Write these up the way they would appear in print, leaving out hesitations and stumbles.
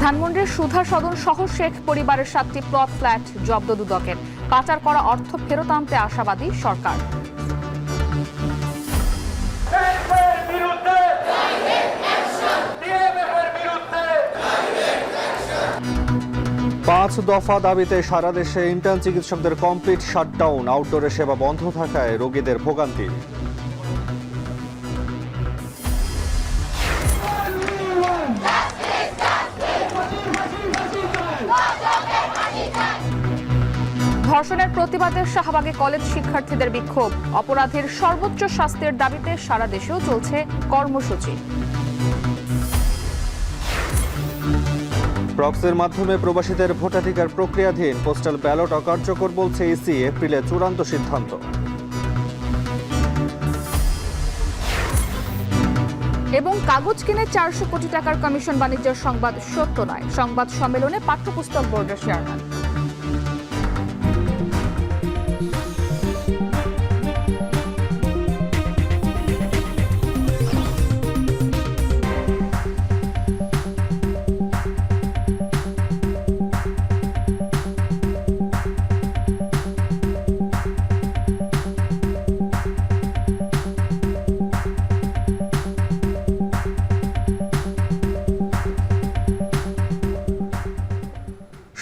ধানমন্ডির সুধা সদন সহ শেখ পরিবারের 7টি প্লট ফ্ল্যাট জব্দ দুদকের। পাচার করা অর্থ ফেরত আনতে আশাবাদী সরকার। পাঁচ দফা দাবিতে সারা দেশে ইন্টার্ন চিকিৎসকদের কমপ্লিট শাটডাউন। আউটডোরে সেবা বন্ধ থাকায় রোগীদের ভোগান্তি। ধর্ষণের প্রতিবাদে শাহবাগে কলেজ শিক্ষার্থীদের বিক্ষোভ। অপরাধীর সর্বোচ্চ শাস্তির দাবিতে সারা দেশেও চলছে কর্মসূচি। প্রক্সির মাধ্যমে প্রবাসীদের ভোটাধিকার প্রক্রিয়াধীন। পোস্টাল ব্যালট অকার্যকর বলছে ইসি। এপ্রিলে চূড়ান্ত সিদ্ধান্ত। এবং কাগজ কিনে 400 কোটি টাকার কমিশন বাণিজ্যের সংবাদ সত্য নয়। সংবাদ সম্মেলনে পাঠ্যপুস্তক বোর্ডের চেয়ারম্যান।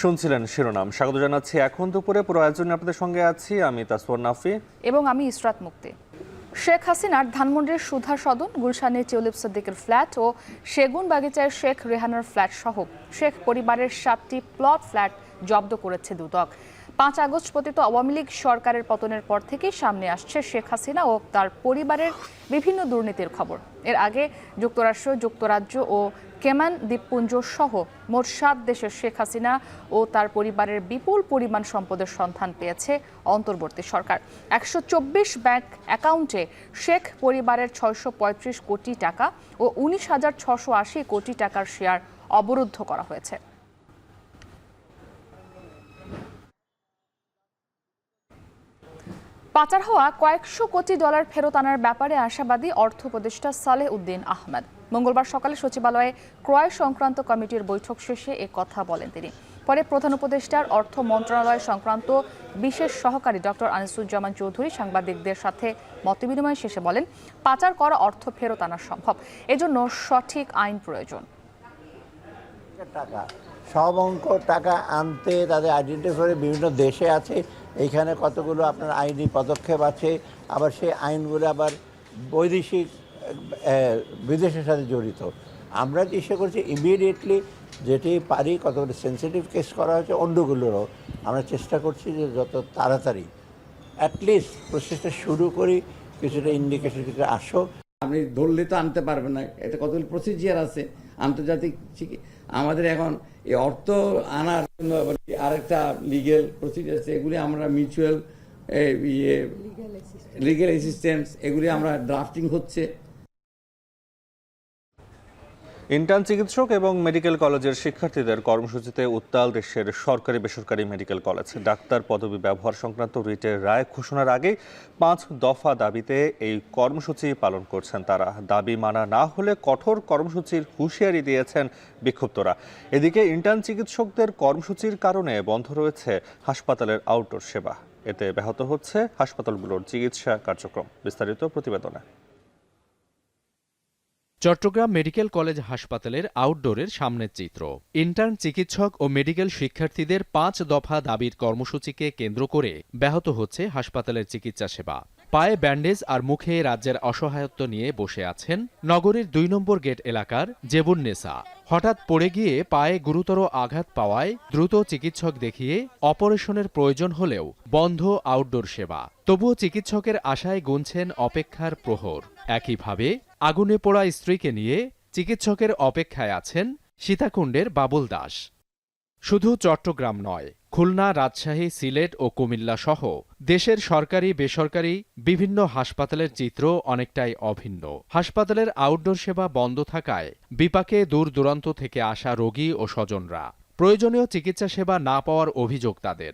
শুনছিলেন শিরোনাম। স্বাগত জানাচ্ছি এখন দুপুরে। পুরো আয়োজনে আপনাদের সঙ্গে আছি আমি তাসফর নাফি এবং আমি ইসরাত মুক্তি। শেখ হাসিনার ধানমন্ডির সুধা সদন, গুলশানের টিউলিপ সিদ্দিকের ফ্ল্যাট ও সেগুন বাগিচায় শেখ রেহানার ফ্ল্যাট সহ শেখ পরিবারের 7টি প্লট ফ্ল্যাট জব্দ করেছে দুদক। 5 আগস্ট পতিত আওয়ামী লীগ সরকারের পতনের পর থেকেই সামনে আসছে শেখ হাসিনা ও তার পরিবারের বিভিন্ন দুর্নীতির খবর। এর আগে যুক্তরাষ্ট্র, যুক্তরাজ্য ও কেমান দ্বীপপুঞ্জ সহ মোট 7 দেশের শেখ হাসিনা ও তার পরিবারের বিপুল পরিমাণ সম্পদের সন্ধান পেয়েছে অন্তর্বর্তী সরকার। 124 ব্যাংক অ্যাকাউন্টে শেখ পরিবারের 635 কোটি টাকা ও 19,680 কোটি টাকার শেয়ার অবরুদ্ধ করা হয়েছে। পাচার হওয়া কয়েকশো কোটি ডলার ফেরত আনার ব্যাপারে আশাবাদী অর্থ উপদেষ্টা সালেহ উদ্দিন আহমেদ। মঙ্গলবার সকালে সচিবালয়ে ক্রয় সংক্রান্ত কমিটির বৈঠক শেষে এ কথা বলেন তিনি। পরে প্রধান উপদেষ্টার অর্থ মন্ত্রণালয় সংক্রান্ত বিশেষ সহকারী ডক্টর আনিসুজ্জামান চৌধুরী সাংবাদিকদের সাথে মতবিনিময় শেষে বলেন, পাচার করা অর্থ ফেরত আনা সম্ভব, এজন্য সঠিক আইন প্রয়োজন। সব অঙ্ক টাকা আনতে তাদের আইডেন্টিফাই করে বিভিন্ন দেশে আছে। এইখানে কতগুলো আপনার আইনি পদক্ষেপ আছে, আবার সেই আইনগুলো আবার বৈদেশিক বিদেশের সাথে জড়িত। আমরা চেষ্টা করছি ইমিডিয়েটলি যেটি পারি, কতগুলো সেন্সিটিভ কেস করা হয়েছে অন্যগুলোরও আমরা চেষ্টা করছি যে যত তাড়াতাড়ি অ্যাটলিস্ট প্রসেসটা শুরু করি, কিছুটা ইন্ডিকেশন কিছু আসো। আপনি ধরলে তো আনতে পারবেন না, এটা কতগুলো প্রসিজিয়ার আছে আন্তর্জাতিক। আমাদের এখন এই অর্থ আনার জন্য আরেকটা লিগেল প্রসিজিয়ার আছে, এগুলি আমরা মিউচুয়াল লিগেল অ্যাসিস্ট্যান্স এগুলি আমরা ড্রাফটিং হচ্ছে। ইন্টার্ন চিকিৎসক এবং মেডিকেল কলেজের শিক্ষার্থীদের কর্মসূচিতে উত্তাল দেশের সরকারি বেসরকারি মেডিকেল কলেজ। ডাক্তার পদবি ব্যবহার সংক্রান্ত রিটের রায় ঘোষণার আগেই 5 দফা দাবিতে এই কর্মসূচি পালন করছেন তারা। দাবি মানা না হলে কঠোর কর্মসূচির হুঁশিয়ারি দিয়েছেন বিক্ষুব্ধরা। এদিকে ইন্টার্ন চিকিৎসকদের কর্মসূচির কারণে বন্ধ রয়েছে হাসপাতালের আউটডোর সেবা। এতে ব্যাহত হচ্ছে হাসপাতালগুলোর চিকিৎসা কার্যক্রম। বিস্তারিত প্রতিবেদনে। চট্টগ্রাম মেডিকেল কলেজ হাসপাতালের আউটডোরের সামনের চিত্র। ইন্টার্ন চিকিৎসক ও মেডিকেল শিক্ষার্থীদের 5 দফা দাবির কর্মসূচিকে কেন্দ্র করে ব্যাহত হচ্ছে হাসপাতালের চিকিৎসা সেবা। পায়ে ব্যান্ডেজ আর মুখে রাজ্যের অসহায়ত্ব নিয়ে বসে আছেন নগরীর 2 নম্বর গেট এলাকার জেবুন্নেসা। হঠাৎ পড়ে গিয়ে পায়ে গুরুতর আঘাত পাওয়ায় দ্রুত চিকিৎসক দেখিয়ে অপারেশনের প্রয়োজন হলেও বন্ধ আউটডোর সেবা। তবুও চিকিৎসকের আশায় গুনছেন অপেক্ষার প্রহর। একইভাবে আগুনে পোড়া স্ত্রীকে নিয়ে চিকিৎসকের অপেক্ষায় আছেন সীতাকুণ্ডের বাবুল দাস। শুধু চট্টগ্রাম নয়, খুলনা, রাজশাহী, সিলেট ও কুমিল্লা সহ দেশের সরকারি বেসরকারি বিভিন্ন হাসপাতালের চিত্র অনেকটাই অভিন্ন। হাসপাতালের আউটডোর সেবা বন্ধ থাকায় বিপাকে দূর দূরান্ত থেকে আসা রোগী ও স্বজনরা। প্রয়োজনীয় চিকিৎসা সেবা না পাওয়ার অভিযোগ তাদের।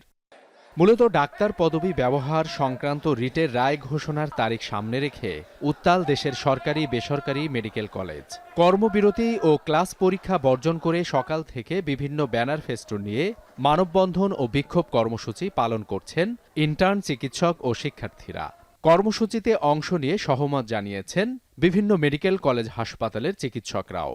মূলত ডাক্তার পদবি ব্যবহার সংক্রান্ত রিটের রায় ঘোষণার তারিখ সামনে রেখে উত্তাল দেশের সরকারি বেসরকারি মেডিকেল কলেজ। কর্মবিরতি ও ক্লাস পরীক্ষা বর্জন করে সকাল থেকে বিভিন্ন ব্যানার ফেস্টুন নিয়ে মানববন্ধন ও বিক্ষোভ কর্মসূচি পালন করছেন ইন্টার্ন চিকিৎসক ও শিক্ষার্থীরা। কর্মসূচিতে অংশ নিয়ে সহমত জানিয়েছেন বিভিন্ন মেডিকেল কলেজ হাসপাতালের চিকিৎসকরাও।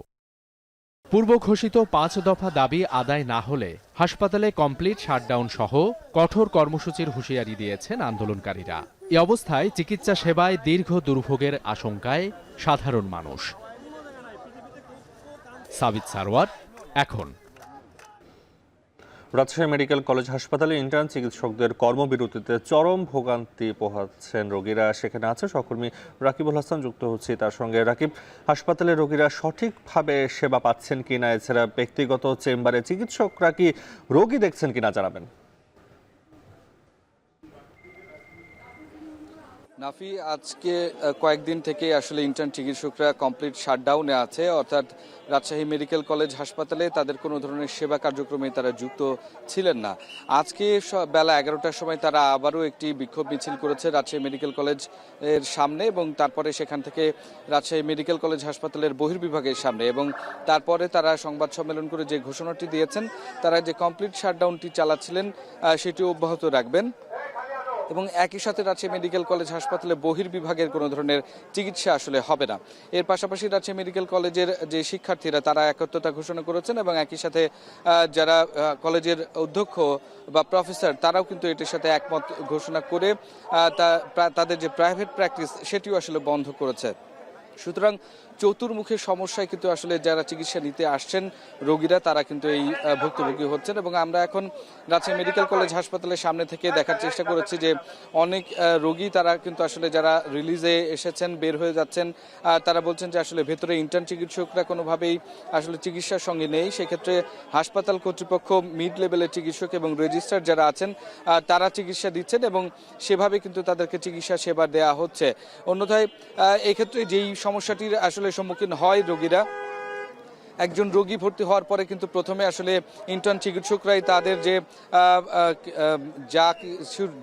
পূর্ব ঘোষিত 5 দফা দাবি আদায় না হলে হাসপাতালে কমপ্লিট শাটডাউন সহ কঠোর কর্মসূচির হুঁশিয়ারি দিয়েছেন আন্দোলনকারীরা। এ অবস্থায় চিকিৎসা সেবায় দীর্ঘ দুর্ভোগের আশঙ্কায় সাধারণ মানুষ। সাবিত সারওয়ার, এখন। রাজশাহী মেডিকেল কলেজ হাসপাতালে ইন্টার্ন চিকিৎসকদের কর্মবিরতিতে চরম ভোগান্তি পোহাচ্ছেন রোগীরা। সেখানে আছে সহকর্মী রাকিবুল হাসান, যুক্ত হচ্ছে তার সঙ্গে। রাকিব, হাসপাতালে রোগীরা সঠিকভাবে সেবা পাচ্ছেন কিনা, এছাড়া ব্যক্তিগত চেম্বারে চিকিৎসকরা কি রোগী দেখছেন কিনা জানাবেন। নাফি, আজকে কয়েকদিন থেকে আসলে ইন্টার্ন চিকিৎসকরা কমপ্লিট শাটডাউনে আছে, অর্থাৎ রাজশাহী মেডিকেল কলেজ হাসপাতালে তাদের কোনো ধরনের সেবা কার্যক্রমে তারা যুক্ত ছিলেন না। আজকে বেলা 11টার সময় তারা আবারও একটি বিক্ষোভ মিছিল করেছে রাজশাহী মেডিকেল কলেজের সামনে এবং তারপরে সেখান থেকে রাজশাহী মেডিকেল কলেজ হাসপাতালের বহির্বিভাগের সামনে, এবং তারপরে তারা সংবাদ সম্মেলন করে যে ঘোষণাটি দিয়েছেন, তারা যে কমপ্লিট শাটডাউনটি চালাচ্ছিলেন সেটি অব্যাহত রাখবেন এবং একই সাথে রাজশাহী মেডিকেল কলেজ হাসপাতালে বহির্বিভাগের কোনো ধরনের চিকিৎসা আসলে হবে না। এর পাশাপাশি রাজশাহী মেডিকেল কলেজের যে শিক্ষার্থীরা তারা একত্রতা ঘোষণা করেছেন এবং একই সাথে যারা কলেজের অধ্যক্ষ বা প্রফেসর তারাও কিন্তু এটির সাথে একমত ঘোষণা করে তাদের যে প্রাইভেট প্র্যাকটিস সেটিও আসলে বন্ধ করেছে। সুতরাং চতুর্মুখী সমস্যায় কিন্তু আসলে যারা চিকিৎসা নিতে আসছেন রোগীরা, তারা কিন্তু এই ভুক্তভোগী হচ্ছেন। এবং আমরা এখন রাজশাহী মেডিকেল কলেজ হাসপাতালের সামনে থেকে দেখার চেষ্টা করেছি যে অনেক রোগী তারা কিন্তু আসলে যারা রিলিজে এসেছেন, বের হয়ে যাচ্ছেন, তারা বলছেন যে আসলে ভেতরে ইন্টার্ন চিকিৎসকরা কোনোভাবেই আসলে চিকিৎসার সঙ্গে নেই। সেক্ষেত্রে হাসপাতাল কর্তৃপক্ষ মিড লেভেলের চিকিৎসক এবং রেজিস্ট্রার যারা আছেন তারা চিকিৎসা দিচ্ছেন এবং সেভাবে কিন্তু তাদেরকে চিকিৎসা সেবা দেওয়া হচ্ছে। অন্যথায় এক্ষেত্রে যেই সমস্যাটির আসলে সম্মুখীন হয় রোগীরা, একজন রোগী ভর্তি হওয়ার পরে কিন্তু প্রথমে আসলে ইন্টার্ন চিকিৎসকরাই তাদের যে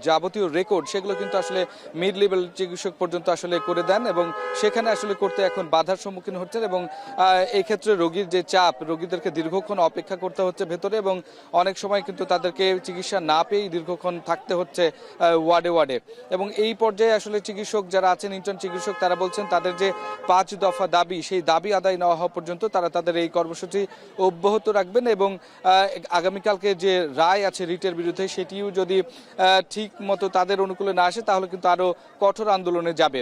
যাবতীয় রেকর্ড সেগুলো কিন্তু আসলে মিড লেভেল চিকিৎসক পর্যন্ত আসলে করে দেন এবং সেখানে আসলে করতে এখন বাধার সম্মুখীন হচ্ছেন এবং এই ক্ষেত্রে রোগীর যে চাপ, রোগীদেরকে দীর্ঘক্ষণ অপেক্ষা করতে হচ্ছে ভেতরে এবং অনেক সময় কিন্তু তাদেরকে চিকিৎসা না পেয়েই দীর্ঘক্ষণ থাকতে হচ্ছে ওয়ার্ডে এবং এই পর্যায়ে আসলে চিকিৎসক যারা আছেন, ইন্টার্ন চিকিৎসক, তারা বলছেন তাদের যে 5 দফা দাবি, সেই দাবি আদায় না হওয়া পর্যন্ত তারা তাদের এই কর্মসূচি অব্যাহত রাখবেন এবং আগামীকালকে যে রায় আছে রিটের বিরুদ্ধে সেটিও যদি ঠিক মতো তাদের অনুকূলে না আসে তাহলে কিন্তু আরো কঠোর আন্দোলনে যাবে।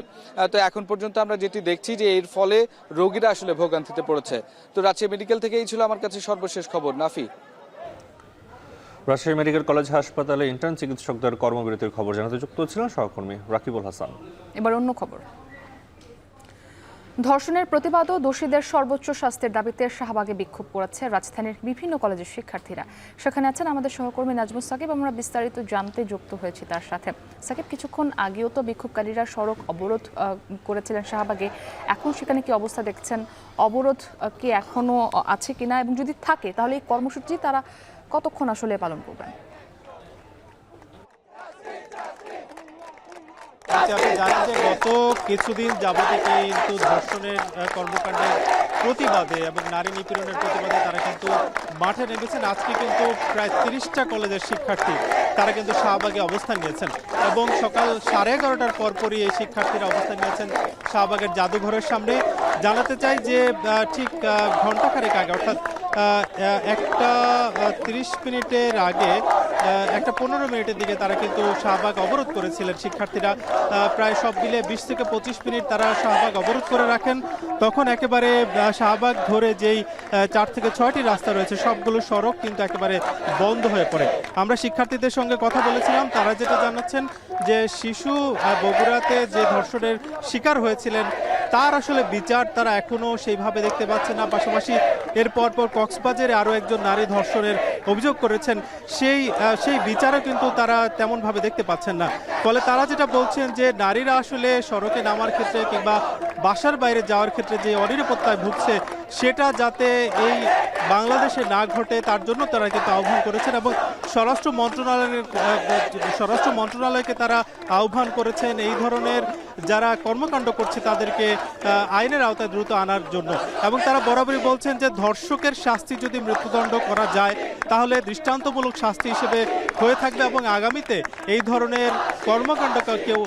তো এখন পর্যন্ত আমরা যেটি দেখছি যে এর ফলে রোগীরা আসলে ভোগান্তিতে পড়েছে। তো রাজশাহী মেডিকেল থেকে এই ছিল আমার কাছে সর্বশেষ খবর। নাফি। রাজশাহী মেডিকেল কলেজ হাসপাতালে ইন্টার্ন চিকিৎসকদের কর্মবিরতির খবর জানাতে যুক্ত ছিলেন সহকর্মী রাকিবুল হাসান। এবার অন্য খবর। ধর্ষণের প্রতিবাদ ও দোষীদের সর্বোচ্চ শাস্তির দাবিতে শাহবাগে বিক্ষোভ করেছে রাজধানীর বিভিন্ন কলেজের শিক্ষার্থীরা। সেখানে আছেন আমাদের সহকর্মী নাজমুস সাকিব। আমরা বিস্তারিত জানতে যুক্ত হয়েছি তার সাথে। সাকিব, কিছুক্ষণ আগেও তো বিক্ষোভকারীরা সড়ক অবরোধ করেছিলেন শাহবাগে, এখন সেখানে কি অবস্থা দেখছেন? অবরোধ কি এখনো আছে কিনা, এবং যদি থাকে তাহলে এই কর্মসূচি তারা কতক্ষণ আসলে পালন করবেন? আপনি জানেন যে গত কিছুদিন যাবতীয় কিন্তু ধর্ষণের কর্মকাণ্ডের প্রতিবাদে এবং নারী নিপীড়নের প্রতিবাদে তারা কিন্তু মাঠে নেমেছেন। আজকে কিন্তু প্রায় 30টা কলেজের শিক্ষার্থী তারা কিন্তু শাহবাগে অবস্থান নিয়েছেন এবং সকাল 11:30টার পরপরই এই শিক্ষার্থীরা অবস্থান নিয়েছেন শাহবাগের জাদুঘরের সামনে। জানাতে চাই যে ঠিক ঘণ্টাখানেক আগে, অর্থাৎ 1:30 আগে, 1:15 দিকে তারা কিন্তু শাহবাগ অবরোধ করেছিলেন শিক্ষার্থীরা। প্রায় সব মিলে 20 থেকে 25 মিনিট তারা শাহবাগ অবরোধ করে রাখেন। তখন একেবারে শাহবাগ ধরে যেই 4 থেকে 6টি রাস্তা রয়েছে সবগুলো সড়ক কিন্তু একেবারে বন্ধ হয়ে পড়ে। আমরা শিক্ষার্থীদের সঙ্গে কথা বলেছিলাম, তারা যেটা জানাচ্ছেন যে শিশু বগুড়াতে যে ধর্ষণের শিকার হয়েছিলেন তার আসলে বিচার তারা এখনো সেইভাবে দেখতে পাচ্ছেন না। পাশাপাশি এর পরপর কক্সবাজারে আরও একজন নারী ধর্ষণের অভিযোগ করেছেন সেই বিচারও কিন্তু তারা তেমনভাবে দেখতে পাচ্ছেন না। ফলে তারা যেটা বলছেন যে নারীরা আসলে সড়কে নামার ক্ষেত্রে কিংবা বাসার বাইরে যাওয়ার ক্ষেত্রে যে অনিরাপত্তায় ভুগছে সেটা যাতে এই বাংলাদেশে না ঘটে তার জন্য তারা কিন্তু আহ্বান করেছেন এবং স্বরাষ্ট্র মন্ত্রণালয়কে তারা আহ্বান করেছেন এই ধরনের যারা কর্মকাণ্ড করছে তাদেরকে আইনের আওতায় দ্রুত আনার জন্য। এবং তারা বরাবরই বলছেন যে ধর্ষকের শাস্তি যদি মৃত্যুদণ্ড করা যায় তাহলে দৃষ্টান্তমূলক শাস্তি হিসেবে হয়ে থাকবে এবং আগামীতে এই ধরনের কর্মকাণ্ড কেউ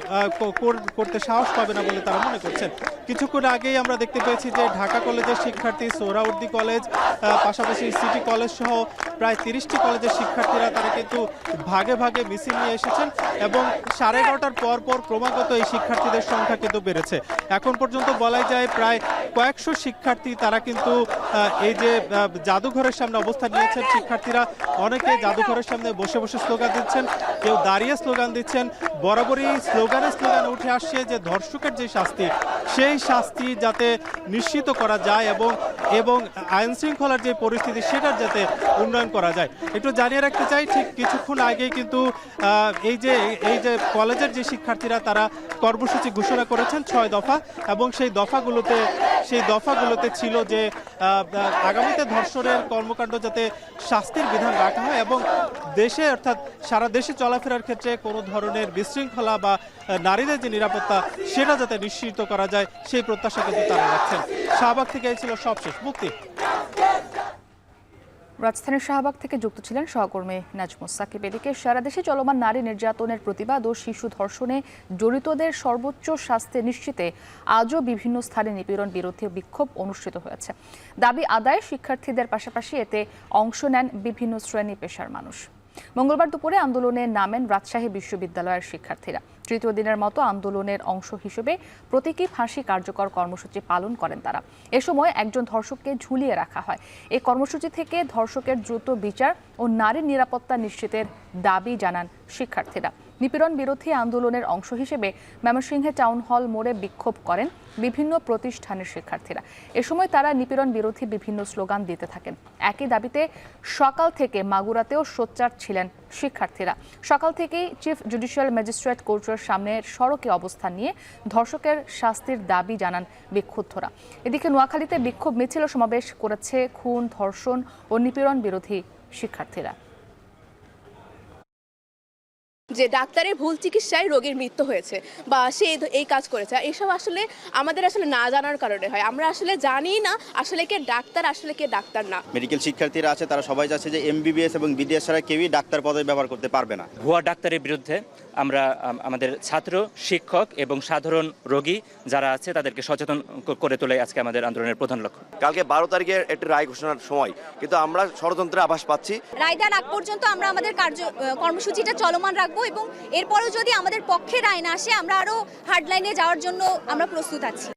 করতে সাহস পাবে না বলে তারা মনে করছেন। কিছুক্ষণ আগেই আমরা দেখতে পেয়েছি যে ঢাকা কলেজের শিক্ষার্থী, সোহরাওয়ার্দী কলেজ, পাশাপাশি সিটি কলেজ সহ প্রায় 30টি কলেজের শিক্ষার্থীরা তারা কিন্তু ভাগে ভাগে মিছিল নিয়ে এসেছেন এবং 11:30টার পর ক্রমাগত এই শিক্ষার্থীদের সংখ্যা কিন্তু বেড়েছে। এখন পর্যন্ত বলাই যায় প্রায় কয়েকশো শিক্ষার্থী তারা কিন্তু এই যে জাদুঘরের সামনে অবস্থান নিয়েছেন। শিক্ষার্থীরা অনেকে জাদুঘরের সামনে বসে বসে স্লোগান দিচ্ছেন, কেউ দাঁড়িয়ে স্লোগান দিচ্ছেন। বরাবরই স্লোগানে উঠে আসছে যে ধর্ষকের যে শাস্তি সেই শাস্তি যাতে নিশ্চিত করা যায় এবং আইন শৃঙ্খলার যে পরিস্থিতি সেটার যাতে উন্নয়ন করা যায়। একটু জানিয়ে রাখতে চাই, ঠিক কিছুক্ষণ আগেই কিন্তু এই যে কলেজের যে শিক্ষার্থীরা তারা কর্মসূচি ঘোষণা করেছেন 6 দফা এবং সেই দফাগুলোতে ছিল যে আগামীতে ধর্ষণের কর্মকাণ্ড যাতে শাস্তির বিধান রাখা হয় এবং দেশে অর্থাৎ সারা দেশে চলাফেরার ক্ষেত্রে কোনো ধরনের বিশৃঙ্খলা বা নারীদের যে নিরাপত্তা সেটা যাতে নিশ্চিত করা যায় সেই প্রত্যাশা কিন্তু তারা রাখছেন। শাহবাগ থেকে এই ছিল সবশেষ। মুক্তি। রাজধানীর শাহবাগ থেকে যুক্ত ছিলেন সহকর্মী নাজমুস সাকিব। এদিকে সারা দেশে চলমান নারী নির্যাতনের প্রতিবাদ ও শিশু ধর্ষণে জড়িতদের সর্বোচ্চ শাস্তি নিশ্চিতে আজও বিভিন্ন স্থানে নিপীড়ন বিরোধী বিক্ষোভ অনুষ্ঠিত হয়েছে। দাবি আদায় শিক্ষার্থীদের পাশাপাশি এতে অংশ নেন বিভিন্ন শ্রেণী পেশার মানুষ। মঙ্গলবার দুপুরে আন্দোলনে নামেন রাজশাহী বিশ্ববিদ্যালয়ের শিক্ষার্থীরা। তৃতীয় দিনের মতো আন্দোলনের অংশ হিসেবে প্রতীকী ফাঁসি কার্যকর কর্মসূচি পালন করেন তারা। এ সময় একজন ধর্ষককে ঝুলিয়ে রাখা হয়। এই কর্মসূচি থেকে ধর্ষকের দ্রুত বিচার ও নারী নিরাপত্তা নিশ্চিতের দাবি জানান শিক্ষার্থীরা। নিপীড়ন বিরোধী আন্দোলনের অংশ হিসেবে ময়মনসিংহে টাউন হল মোড়ে বিক্ষোভ করেন বিভিন্ন প্রতিষ্ঠানের শিক্ষার্থীরা। এ সময় তারা নিপীড়ন বিরোধী বিভিন্ন স্লোগান দিতে থাকেন। একই দাবিতে সকাল থেকে মাগুরাতেও সোচ্চার ছিলেন শিক্ষার্থীরা। সকাল থেকেই চিফ জুডিশিয়াল ম্যাজিস্ট্রেট কোর্টের সামনের সড়কে অবস্থান নিয়ে ধর্ষকের শাস্তির দাবি জানান বিক্ষুব্ধরা। এদিকে নোয়াখালীতে বিক্ষোভ মিছিল ও সমাবেশ করেছে খুন, ধর্ষণ ও নিপীড়ন বিরোধী শিক্ষার্থীরা। যে ডাক্তারের ভুল চিকিৎসায় রোগীর মৃত্যু হয়েছে বা সে এই কাজ করেছে, এসব আসলে আমাদের আসলে না জানার কারণে হয়। আমরা আসলে জানি না আসলে কে ডাক্তার, আসলে কে ডাক্তার না। মেডিকেল শিক্ষার্থীরা আছে তারা সবাই যাচ্ছে যে এমবিবিএস এবং বিডিএস ছাড়া কেউই ডাক্তার পদে ব্যবহার করতে পারবে না। ভুয়া ডাক্তারের বিরুদ্ধে আমরা আমাদের ছাত্র, শিক্ষক এবং সাধারণ রোগী যারা আছে তাদেরকে সচেতন করে তোলে আজকে আমাদের আন্দোলনের প্রধান লক্ষ্য। কালকে 12 তারিখে একটি রায় ঘোষণার সময় কিন্তু আমরা ষড়যন্ত্রের আভাস পাচ্ছি। রায় দেওয়ার আগ পর্যন্ত আমরা আমাদের কর্মসূচিটা চলমান রাখবো এবং এরপরও যদি আমাদের পক্ষে রায় না আসে আমরা আরো হার্ডলাইনে যাওয়ার জন্য আমরা প্রস্তুত আছি।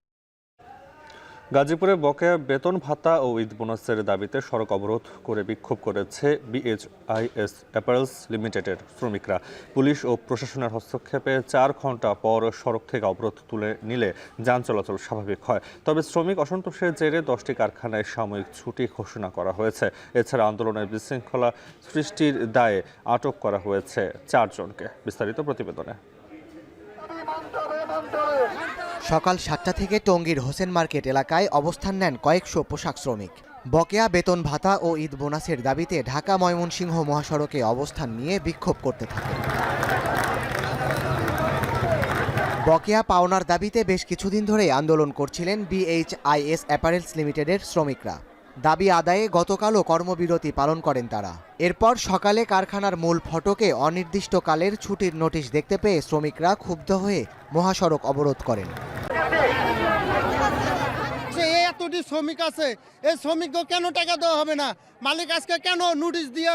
গাজীপুরে বকেয়া বেতন ভাতা ও ঈদ বোনাসের দাবিতে সড়ক অবরোধ করে বিক্ষোভ করেছে BHIS অ্যাপারেলস লিমিটেডের শ্রমিকরা। পুলিশ ও প্রশাসনের হস্তক্ষেপে 4 ঘন্টা পর সড়ক থেকে অবরোধ তুলে নিলে যান চলাচল স্বাভাবিক হয়। তবে শ্রমিক অসন্তোষের জেরে 10টি কারখানায় সাময়িক ছুটি ঘোষণা করা হয়েছে। এছাড়া আন্দোলনের বিশৃঙ্খলা সৃষ্টির দায়ে আটক করা হয়েছে 4 জনকে। বিস্তারিত প্রতিবেদনে। সকাল 7টা থেকে টঙ্গীর হোসেন মার্কেট এলাকায় অবস্থান নেন কয়েকশো পোশাক শ্রমিক। বকেয়া বেতন ভাতা ও ঈদ বোনাসের দাবিতে ঢাকা ময়মনসিংহ মহাসড়কে অবস্থান নিয়ে বিক্ষোভ করতে থাকেন। বকেয়া পাওনার দাবিতে বেশ কিছুদিন ধরেই আন্দোলন করছিলেন BHIS অ্যাপারেলস লিমিটেডের শ্রমিকরা। দাবি আদায়ে গতকালও কর্মবিরতি পালন করেন তারা। এরপর সকালে কারখানার মূল ফটকে অনির্দিষ্টকালের ছুটির নোটিশ দেখতে পেয়ে শ্রমিকরা ক্ষুব্ধ হয়ে মহাসড়ক অবরোধ করেন। এতটি শ্রমিক আছে, এই শ্রমিককে কেন টাকা দেওয়া হবে না? মালিক আজকে কেন নোটিশ দিয়ে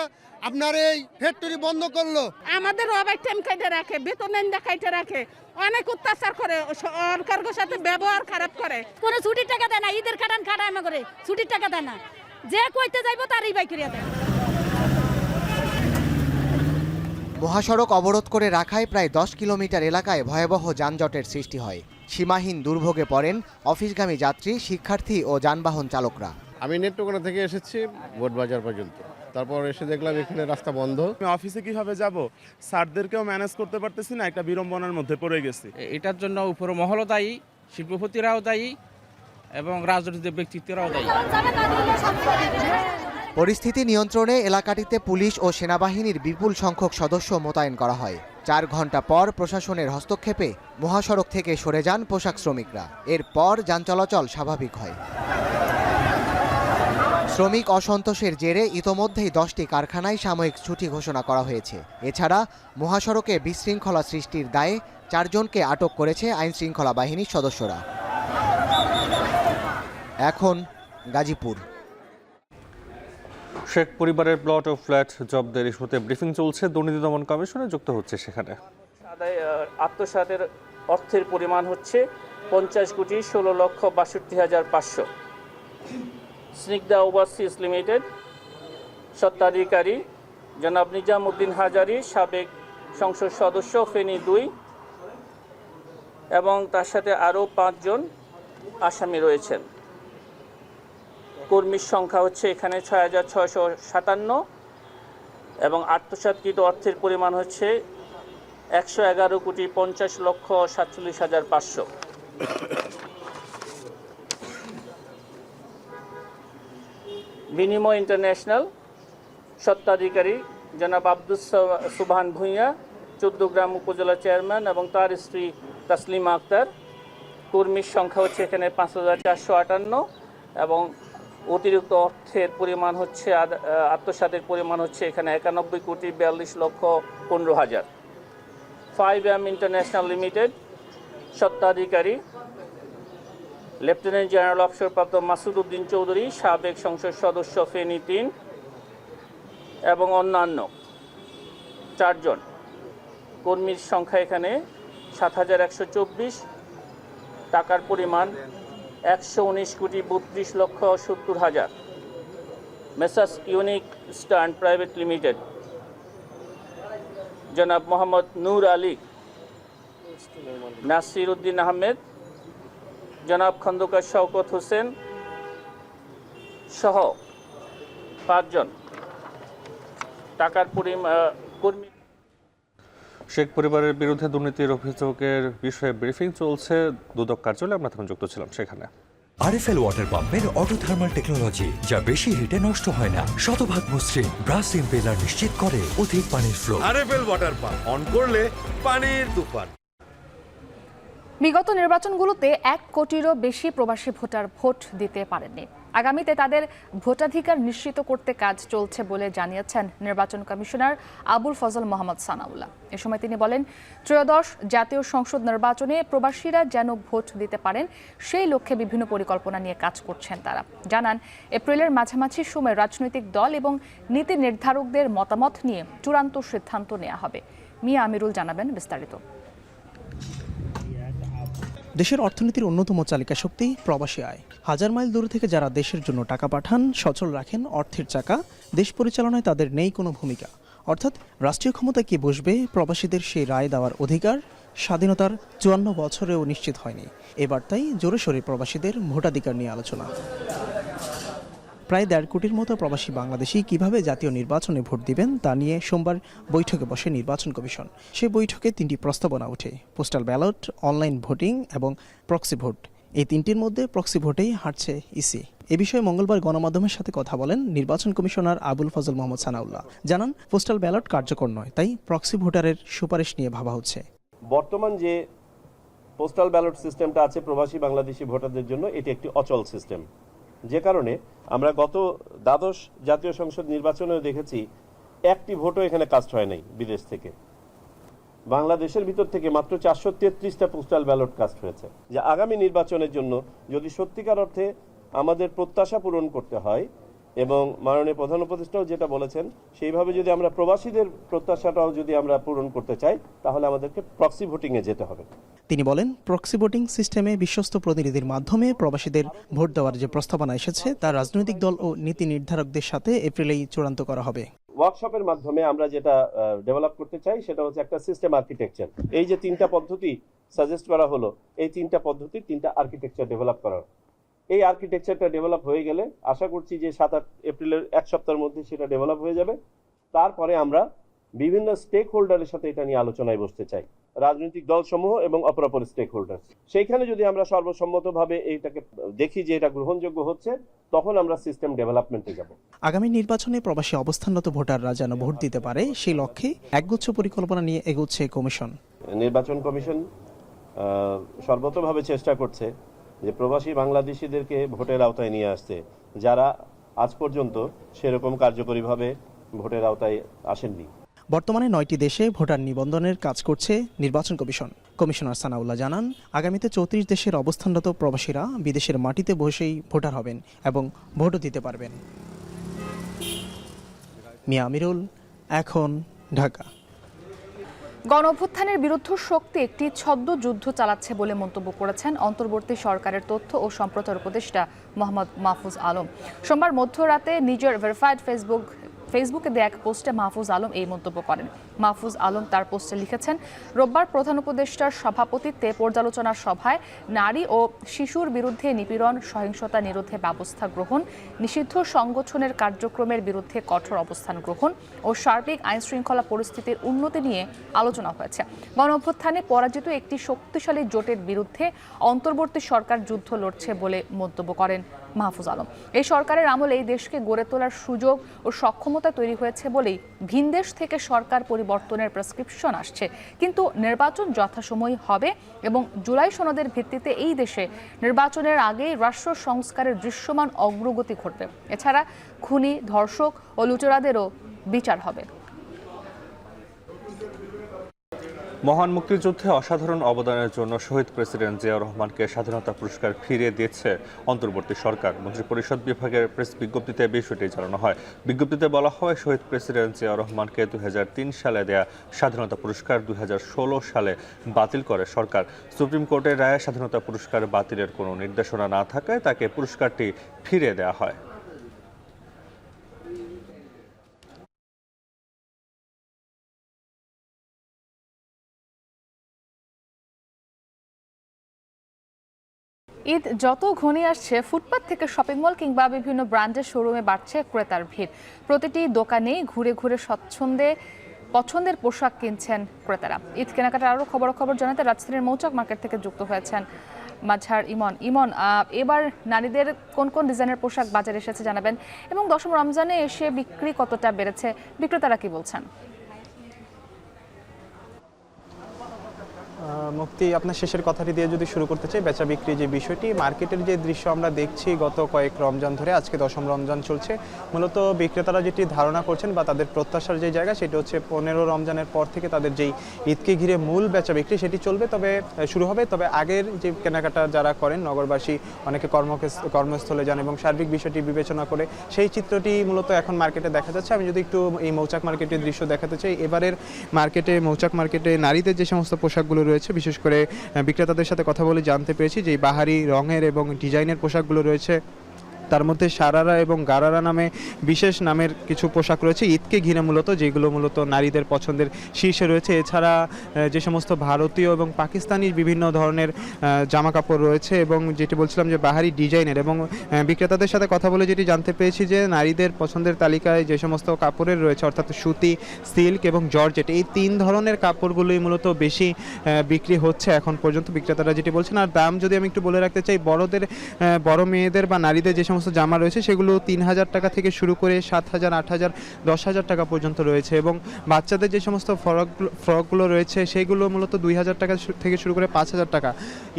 আপনার এই ফ্যাক্টরি বন্ধ করলো? আমাদের ওভার টাইম কাইটে রাখে, বেতন কাইটে রাখে, অনেক অত্যাচার করে, সরকারের সাথে ব্যবহার খারাপ করে। কোনো ছুটির টাকা দেয় না, ঈদের খাটান খাটায় না করে ছুটির টাকা দেয় না। যে কইতে যাইবো তারই বাই করিয়া দেয়। মহাসড়ক অবরোধ করে রাখায় প্রায় 10 কিলোমিটার এলাকায় ভয়াবহ যানজটের সৃষ্টি হয়। সীমাহীন দুর্ভোগে পড়েন অফিসগামী যাত্রী, শিক্ষার্থী ও যানবাহন চালকরা। আমি নেত্রকোনা থেকে এসেছি বোটবাজার পর্যন্ত। তারপর এসে দেখলাম এখানে রাস্তা বন্ধ। আমি অফিসে কিভাবে যাব, স্যারদেরকেও ম্যানেজ করতে পারতেছি না, একটা বিড়ম্বনার মধ্যে পড়ে গেছি। এটার জন্য উপর মহলও দায়ী, শিল্পপতিরাও দায়ী এবং রাজনৈতিক ব্যক্তিত্বরাও দায়ী। পরিস্থিতি নিয়ন্ত্রণে এলাকাটিতে পুলিশ ও সেনাবাহিনীর বিপুল সংখ্যক সদস্য মোতায়েন করা হয়। 4 ঘন্টা পর প্রশাসনের হস্তক্ষেপে মহাসড়ক থেকে সরে যান পোশাক শ্রমিকরা। এরপর যান চলাচল স্বাভাবিক হয়। শ্রমিক অসন্তোষের জেরে ইতোমধ্যেই 10টি কারখানায় সাময়িক ছুটি ঘোষণা করা হয়েছে। এছাড়া মহাসড়কে বিশৃঙ্খলা সৃষ্টির দায়ে 4 জনকে আটক করেছে আইনশৃঙ্খলা বাহিনীর সদস্যরা। এখন গাজীপুর। শেখ পরিবারের প্লট ও ফ্ল্যাট জব্দের ইস্যুতে ব্রিফিং চলছে, দুর্নীতি দমন কমিশনে যুক্ত হচ্ছে সেখানে। আত্মসাতের অর্থের পরিমাণ হচ্ছে 50,16,62,500। স্নিগ্ধা ওভারসিজ লিমিটেড স্বত্বাধিকারী জনাব নিজামউদ্দিন হাজারি, সাবেক সংসদ সদস্য, ফেনী 2, এবং তার সাথে আরও 5 জন আসামি রয়েছেন। কর্মীর সংখ্যা হচ্ছে এখানে 6,657 এবং আত্মসাৎকৃত অর্থের পরিমাণ হচ্ছে 111,50,47,500। বিনিময় ইন্টারন্যাশনাল স্বত্বাধিকারী জনাব আব্দুস সুবহান ভূঁইয়া, 14 গ্রাম উপজেলা চেয়ারম্যান, এবং তার স্ত্রী তাসলিমা আক্তার। কর্মীর সংখ্যা হচ্ছে এখানে 5,458 এবং অতিরিক্ত অর্থের পরিমাণ হচ্ছে আত্মসাতের পরিমাণ হচ্ছে এখানে 91,42,15,000। 5M ইন্টারন্যাশনাল লিমিটেড স্বত্বাধিকারী লেফটেন্যান্ট জেনারেল অবসরপ্রাপ্ত মাসুদ উদ্দিন চৌধুরী, সাবেক সংসদ সদস্য, ফেনী 3, এবং অন্যান্য 4 জন। কর্মীর সংখ্যা এখানে 7,124, টাকার পরিমাণ 119,32,70,000। Messrs unique stern private limited জনাব মোহাম্মদ নূর আলী, নাসির উদ্দিন আহমেদ, জনাব খন্দকার শওকত হোসেন সহ 5 জন। টাকার কর্মী। শেখ পরিবারের বিরুদ্ধে দুর্নীতির অভিযোগের বিষয়ে ব্রিফিং চলছে দুদক কার্যালয়ে, আমরা তখন যুক্ত ছিলাম সেখানে। আরএফএল ওয়াটার পাম্পের অটো থার্মাল টেকনোলজি, যা বেশি হিটে নষ্ট হয় না, শতভাগ মসৃণ, ব্রাশ ইম্পেলার নিশ্চিত করে অধিক পানির flow. RFL water pump on করলে পানির তুফান। বিগত নির্বাচনগুলোতে 1 কোটিরও বেশি প্রবাসী ভোটার ভোট দিতে পারেননি। আগামীতে তাদের ভোটাধিকার নিশ্চিত করতে কাজ চলছে বলে জানিয়েছেন নির্বাচন কমিশনার আবুল ফজল মোহাম্মদ সানাউল্লাহ। এ সময় তিনি বলেন, ত্রয়োদশ জাতীয় সংসদ নির্বাচনে প্রবাসীরা যেন ভোট দিতে পারেন সেই লক্ষ্যে বিভিন্ন পরিকল্পনা নিয়ে কাজ করছেন তারা। জানান, এপ্রিলের মাঝামাঝি সময় রাজনৈতিক দল এবং নীতি নির্ধারকদের মতামত নিয়ে চূড়ান্ত সিদ্ধান্ত নেওয়া হবে। মিয়া আমিরুল জানাবেন বিস্তারিত। দেশের অর্থনীতির অন্যতম চালিকা শক্তি প্রবাসী আয়। হাজার মাইল দূর থেকে যারা দেশের জন্য টাকা পাঠান, সচল রাখেন অর্থের চাকা, দেশ পরিচালনায় তাদের নেই কোনো ভূমিকা। অর্থাৎ রাষ্ট্রীয় ক্ষমতা কে বসবে, প্রবাসীদের সেই রায় দেওয়ার অধিকার স্বাধীনতার 54 বছরেও নিশ্চিত হয়নি। এবার তাই জোরে সোরে প্রবাসীদের ভোটাধিকার নিয়ে আলোচনা। প্রায় 1.5 কোটির মতো প্রবাসী বাংলাদেশি কিভাবে জাতীয় নির্বাচনে ভোট দিবেন তা নিয়ে সোমবার বৈঠকে বসে নির্বাচন কমিশন। সেই বৈঠকে 3টি প্রস্তাবনা ওঠে: পোস্টাল ব্যালট, অনলাইন ভোটিং এবং প্রক্সি ভোট। এই 3টির মধ্যে প্রক্সি ভোটেই হারছে ইসি। এ বিষয়ে মঙ্গলবার গণমাধ্যমের সাথে কথা বলেন নির্বাচন কমিশনার আবুল ফজল মোহাম্মদ সানাউল্লাহ। জানান, পোস্টাল ব্যালট কার্যকর নয়, তাই প্রক্সি ভোটারের সুপারিশ নিয়ে ভাবা হচ্ছে। বর্তমান যে পোস্টাল ব্যালট সিস্টেমটা আছে প্রবাসী বাংলাদেশি ভোটারদের জন্য, এটি একটি অচল সিস্টেম, যে কারণে আমরা গত দ্বাদশ জাতীয় সংসদ নির্বাচনেও দেখেছি একটি ভোটও এখানে কাস্ট হয় নাই বিদেশ থেকে। বাংলাদেশের ভিতর থেকে মাত্র 433টা পোস্টাল ব্যালট কাস্ট হয়েছে। যে আগামী নির্বাচনের জন্য যদি সত্যিকার অর্থে আমাদের প্রত্যাশা পূরণ করতে হয়, এবং মাননীয় প্রধান উপদেষ্টাও যেটা বলেছেন, সেইভাবে যদি আমরা প্রবাসীদের প্রত্যাশাটাও যদি আমরা পূরণ করতে চাই, তাহলে আমাদেরকে প্রক্সি ভোটিংয়ে যেতে হবে। তিনি বলেন, প্রক্সি ভোটিং সিস্টেমে বিশ্বস্ত প্রতিনিধির মাধ্যমে প্রবাসীদের ভোট দেওয়ার যে প্রস্তাবনা এসেছে তা রাজনৈতিক দল ও নীতি নির্ধারকদের সাথে এপ্রিলেই চূড়ান্ত করা হবে। ওয়ার্কশপের মাধ্যমে আমরা যেটা ডেভেলপ করতে চাই সেটা হচ্ছে একটা সিস্টেম আর্কিটেকচার। এই যে 3টা পদ্ধতি সাজেস্ট করা হলো, এই 3টা পদ্ধতির 3টা আর্কিটেকচার ডেভেলপ করা, এই আর্কিটেকচারটা ডেভেলপ হয়ে গেলে আশা করছি যে 7-8 এপ্রিলের এক সপ্তাহের মধ্যে সেটা ডেভেলপ হয়ে যাবে। তারপরে আমরা বিভিন্ন স্টেক হোল্ডারের সাথে এটা নিয়ে আলোচনায় বসতে চাই, রাজনৈতিক দলসমূহ এবং অপরাপর স্টেক হোল্ডার। সেইখানে যদি আমরা সর্বসম্মতভাবে এইটাকে দেখি যে এটা গ্রহণযোগ্য হচ্ছে, তখন আমরা সিস্টেম ডেভেলপমেন্টে যাব। আগামী নির্বাচনে প্রবাসী অবস্থানরত ভোটাররা যেন ভোট দিতে পারে সেই লক্ষ্যে একগুচ্ছ পরিকল্পনা নিয়ে এগোচ্ছে কমিশন। নির্বাচন কমিশন সর্বতভাবে চেষ্টা করছে যে প্রবাসী বাংলাদেশিদেরকে ভোটের আওতায় নিয়ে আসতে, যারা আজ পর্যন্ত সেরকম কার্যকরীভাবে ভোটের আওতায় আসেননি। বর্তমানে 9টি দেশে ভোটার নিবন্ধনের কাজ করছে নির্বাচন কমিশন। কমিশনার সানাউল্লাহ জানান, আগামীতে 34 দেশের অবস্থানরত প্রবাসীরা বিদেশের মাটিতে বসেই ভোটার হবেন এবং ভোটও দিতে পারবেন। মিয়া আমিরুল, এখন, ঢাকা। গণঅভ্যুত্থানের বিরুদ্ধ শক্তি একটি ছদ্ম যুদ্ধ চালাচ্ছে বলে মন্তব্য করেছেন অন্তর্বর্তী সরকারের তথ্য ও সম্প্রচার উপদেষ্টা মোহাম্মদ মাহফুজ আলম। সোমবার মধ্যরাতে নিজের ভেরিফাইড ফেসবুকে দেয়া এক পোস্টে মাহফুজ আলম এই মন্তব্য করেন। মাহফুজ আলম তার পোস্টে লিখেছেন, রোববার প্রধান উপদেষ্টার সভাপতিত্বে পর্যালোচনা সভায় নারী ও শিশুর বিরুদ্ধে নিপীড়ন, সহিংসতা নিরোধে ব্যবস্থা গ্রহণ, নিষিদ্ধ সংগঠনের কার্যক্রমের বিরুদ্ধে কঠোর অবস্থান গ্রহণ ও সার্বিক আইনশৃঙ্খলা পরিস্থিতির উন্নতি নিয়ে আলোচনা হয়েছে। গণঅভ্যুত্থানে পরাজিত একটি শক্তিশালী জোটের বিরুদ্ধে অন্তর্বর্তী সরকার যুদ্ধ লড়ছে বলে মন্তব্য করেন মাহফুজ আলম। এই সরকারের আমলে এই দেশকে গড়ে তোলার সুযোগ ও সক্ষমতা তৈরি হয়েছে বলেই ভিনদেশ থেকে সরকার পরিবর্তনের প্রেসক্রিপশন আসছে, কিন্তু নির্বাচন যথাসময় হবে এবং জুলাই সনদের ভিত্তিতে এই দেশে নির্বাচনের আগেই রাষ্ট্র সংস্কারের দৃশ্যমান অগ্রগতি ঘটবে। এছাড়া খুনি, ধর্ষক ও লুটেরাদেরও বিচার হবে। মহান মুক্তিযুদ্ধে অসাধারণ অবদানের জন্য শহীদ প্রেসিডেন্ট জিয়াউর রহমানকে স্বাধীনতা পুরস্কার ফিরিয়ে দিয়েছে অন্তর্বর্তী সরকার। মন্ত্রিপরিষদ বিভাগের প্রেস বিজ্ঞপ্তিতে বিষয়টি জানানো হয়। বিজ্ঞপ্তিতে বলা হয়, শহীদ প্রেসিডেন্ট জিয়াউর রহমানকে 2003 সালে দেয়া স্বাধীনতা পুরস্কার 2016 সালে বাতিল করে সরকার। সুপ্রিম কোর্টের রায়ে স্বাধীনতা পুরস্কার বাতিলের কোনো নির্দেশনা না থাকায় তাকে পুরস্কারটি ফিরিয়ে দেওয়া হয়। ঈদ যত ঘনিয়ে আসছে, ফুটপাত থেকে শপিং মল কিংবা বিভিন্ন ব্র্যান্ডের শোরুমে বাড়ছে ক্রেতার ভিড়। প্রতিটি দোকানেই ঘুরে ঘুরে পছন্দের পোশাক কিনছেন ক্রেতারা। ঈদ কেনাকাটার আরও খবর জানাতে রাজধানীর মৌচাক মার্কেট থেকে যুক্ত হয়েছেন মাঝার ইমন। এবার নারীদের কোন কোন ডিজাইনের পোশাক বাজারে এসেছে জানাবেন, এবং 10ম রমজানে এসে বিক্রি কতটা বেড়েছে, বিক্রেতারা কি বলছেন? মুক্তি, আপনার শেষের কথাটি দিয়ে যদি শুরু করতে চাই, বেচা বিক্রি যে বিষয়টি, মার্কেটের যে দৃশ্য আমরা দেখছি গত কয়েক রমজান ধরে, আজকে 10ম রমজান চলছে, মূলত বিক্রেতারা যেটি ধারণা করছেন বা তাদের প্রত্যাশার যে জায়গা, সেটি হচ্ছে 15 রমজানের পর থেকে তাদের যেই ঈদকে ঘিরে মূল বেচা বিক্রি সেটি চলবে, শুরু হবে। তবে আগের যে কেনাকাটা যারা করেন নগরবাসী, অনেকে কর্মস্থলে যান এবং সার্বিক বিষয়টি বিবেচনা করে সেই চিত্রটি মূলত এখন মার্কেটে দেখা যাচ্ছে। আমি যদি একটু এই মৌচাক মার্কেটের দৃশ্য দেখাতে চাই, এবারের মৌচাক মার্কেটে নারীদের যে সমস্ত পোশাকগুলো রয়েছে, বিশেষ করে বিক্রেতাদের সাথে কথা বলে জানতে পেরেছি যে বাহারি রঙের এবং ডিজাইনের পোশাকগুলো রয়েছে, তার মধ্যে সারারা এবং গারারা নামে বিশেষ নামের কিছু পোশাক রয়েছে ঈদকে ঘিরে মূলত, যেগুলো মূলত নারীদের পছন্দের শীর্ষে রয়েছে। এছাড়া যে সমস্ত ভারতীয় এবং পাকিস্তানি বিভিন্ন ধরনের জামা কাপড় রয়েছে এবং যেটি বলছিলাম যে বাহারি ডিজাইনের, এবং বিক্রেতাদের সাথে কথা বলে যেটি জানতে পেরেছি যে নারীদের পছন্দের তালিকায় যে সমস্ত কাপড়ের রয়েছে, অর্থাৎ সুতি, সিল্ক এবং জর্জেট, এই 3 ধরনের কাপড়গুলোই মূলত বেশি বিক্রি হচ্ছে এখন পর্যন্ত, বিক্রেতারা যেটি বলছেন। আর দাম যদি আমি একটু বলে রাখতে চাই, বড় মেয়েদের বা নারীদের যে সমস্ত জামা রয়েছে সেগুলো 3000 টাকা থেকে শুরু করে 7000, 8000, 10000 টাকা পর্যন্ত রয়েছে, এবং বাচ্চাদের যে সমস্ত ফ্রকগুলো রয়েছে সেগুলো মূলত 2000 টাকা থেকে শুরু করে 5000 টাকা।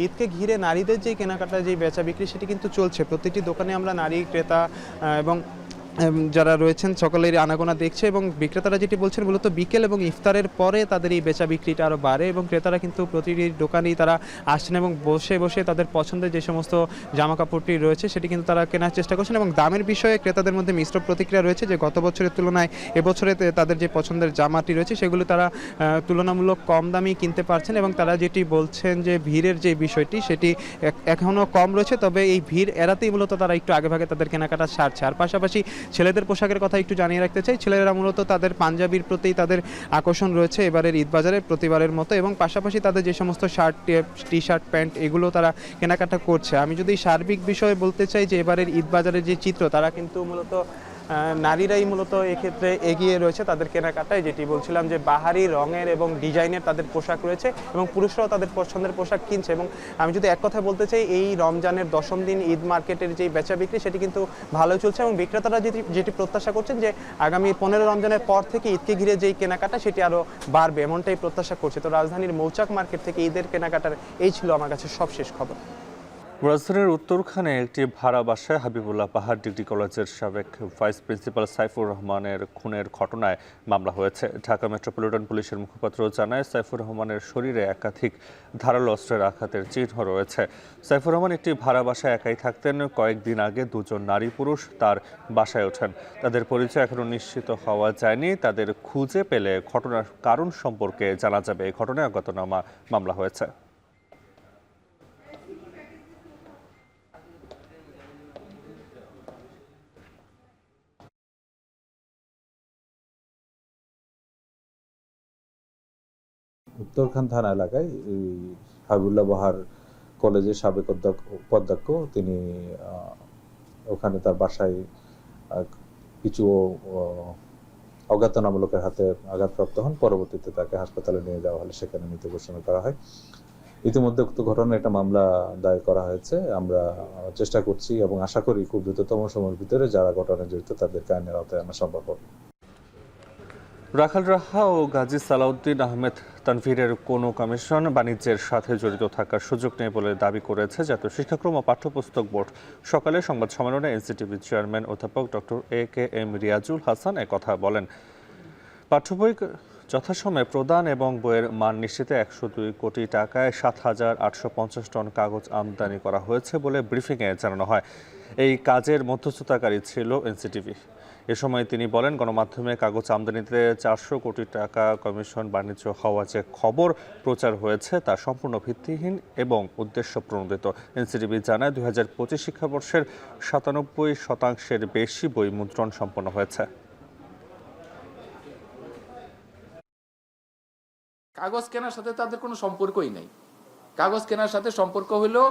ঈদকে ঘিরে নারীদের যে কেনাকাটা, যে বেচা বিক্রি, সেটি কিন্তু চলছে। প্রতিটি দোকানে আমরা নারী ক্রেতা এবং যারা রয়েছেন সকলেরই আনাগোনা দেখছে, এবং বিক্রেতারা যেটি বলছেন মূলত বিকেল এবং ইফতারের পরে তাদের এই বেচা বিক্রিটা আরও বাড়ে, এবং ক্রেতারা কিন্তু প্রতিটি দোকানেই তারা আসছেন এবং বসে তাদের পছন্দের যে সমস্ত জামা কাপড়টি রয়েছে সেটি কিন্তু তারা কেনার চেষ্টা করছেন। এবং দামের বিষয়ে ক্রেতাদের মধ্যে মিশ্র প্রতিক্রিয়া রয়েছে, যে গত বছরের তুলনায় এবছরে তাদের যে পছন্দের জামাটি রয়েছে সেগুলো তারা তুলনামূলক কম দামেই কিনতে পারছেন, এবং তারা যেটি বলছেন যে ভিড়ের যে বিষয়টি সেটি এখনও কম রয়েছে, তবে এই ভিড় এড়াতেই মূলত তারা একটু আগেভাগে তাদের কেনাকাটা সারছে। আর পাশাপাশি ছেলেদের পোশাকের কথা একটু জানিয়ে রাখতে চাই, ছেলেরা মূলত তাদের পাঞ্জাবির প্রতি তাদের আকর্ষণ রয়েছে এবারের ঈদ বাজারে প্রতিবারের মতো, এবং পাশাপাশি তাদের যে সমস্ত শার্ট, টি শার্ট, প্যান্ট এগুলো তারা কেনাকাটা করছে। আমি যদি সার্বিক বিষয়ে বলতে চাই যে এবারের ঈদ বাজারের যে চিত্র, তারা কিন্তু মূলত নারীরাই মূলত এক্ষেত্রে এগিয়ে রয়েছে তাদের কেনাকাটায়, যেটি বলছিলাম যে বাহারি রঙের এবং ডিজাইনের তাদের পোশাক রয়েছে এবং পুরুষরাও তাদের পছন্দের পোশাক কিনছে। এবং আমি যদি এক কথা বলতে চাই, এই রমজানের 10ম দিন ঈদ মার্কেটের যে বেচা বিক্রি সেটি কিন্তু ভালো চলছে এবং বিক্রেতারা যেটি প্রত্যাশা করছেন যে আগামী 15 রমজানের পর থেকে ঈদকে ঘিরে যেই কেনাকাটা সেটি আরও বাড়বে, এমনটাই প্রত্যাশা করছে। তো রাজধানীর মৌচাক মার্কেট থেকে ঈদের কেনাকাটার এই ছিল আমার কাছে সবশেষ খবর। রাজধানীর উত্তরখানে একটি ভাড়া বাসায় হাবিবুল্লাহ পাহাড় ডিগ্রি কলেজের সাবেক ভাইস প্রিন্সিপাল সাইফুর রহমানের খুনের ঘটনায় মামলা হয়েছে। ঢাকা মেট্রোপলিটন পুলিশের মুখপাত্র জানায়, সাইফুর রহমানের শরীরে একাধিক ধারালো অস্ত্রের আঘাতের চিহ্ন রয়েছে। সাইফুর রহমান একটি ভাড়া বাসায় একাই থাকতেন। কয়েকদিন আগে দুজন নারী পুরুষ তার বাসায় ওঠেন। তাদের পরিচয় এখনও নিশ্চিত হওয়া যায়নি। তাদের খুঁজে পেলে ঘটনার কারণ সম্পর্কে জানা যাবে। এই ঘটনায় অজ্ঞাতনামা মামলা হয়েছে। উত্তরখান থানা এলাকায় হাবিবুল্লাহ বাহার কলেজের সাবেক অধ্যক্ষ, তিনি ওখানে তার বাসায় কিছু অজ্ঞাতনামা লোকের হাতে আঘাতপ্রাপ্ত হন। পরবর্তীতে তাকে হাসপাতালে নিয়ে যাওয়া হলে সেখানে মৃত ঘোষণা করা হয়। ইতিমধ্যে উক্ত ঘটনায় একটা মামলা দায়ের করা হয়েছে। আমরা চেষ্টা করছি এবং আশা করি খুব দ্রুততম সময়ের ভিতরে যারা ঘটনায় জড়িত তাদেরকে আইনের আওতায় আনা সম্ভব হবে। রাখাল রাহা ও গাজী সালাউদ্দিন আহমেদ তানভীরের কোনো কমিশন বাণিজ্যের সাথে জড়িত থাকার সুযোগ নেই বলে দাবি করেছে জাতীয় শিক্ষাক্রম ও পাঠ্যপুস্তক বোর্ড। সকালে সংবাদ সম্মেলনে এনসিটিভির চেয়ারম্যান অধ্যাপক ডক্টর এ.কে.এম. রিয়াজুল হাসান একথা বলেন। পাঠ্যবই যথাসময়ে প্রদান এবং বইয়ের মান নিশ্চিতে 102 কোটি টাকায় 7,850 টন কাগজ আমদানি করা হয়েছে বলে ব্রিফিংয়ে জানানো হয়। এই কাজের মধ্যস্থতাকারী ছিল এনসিটিভি। এ সময় তিনি বলেন, গণমাধ্যমে কাগজ আমদানিতে 400 কোটি টাকা কমিশন বাণিজ্য হওয়া যে খবর প্রচার হয়েছে তা সম্পূর্ণ ভিত্তিহীন এবং উদ্দেশ্য প্রণোদিত। এনসিটিভি জানায়, 2025 শিক্ষাবর্ষের 97% বেশি বই মুদ্রণ সম্পন্ন হয়েছে। কাগজ কেনার সাথে তাদের কোনো সম্পর্কই নেই। কাগজ কেনার সাথে সম্পর্ক হলো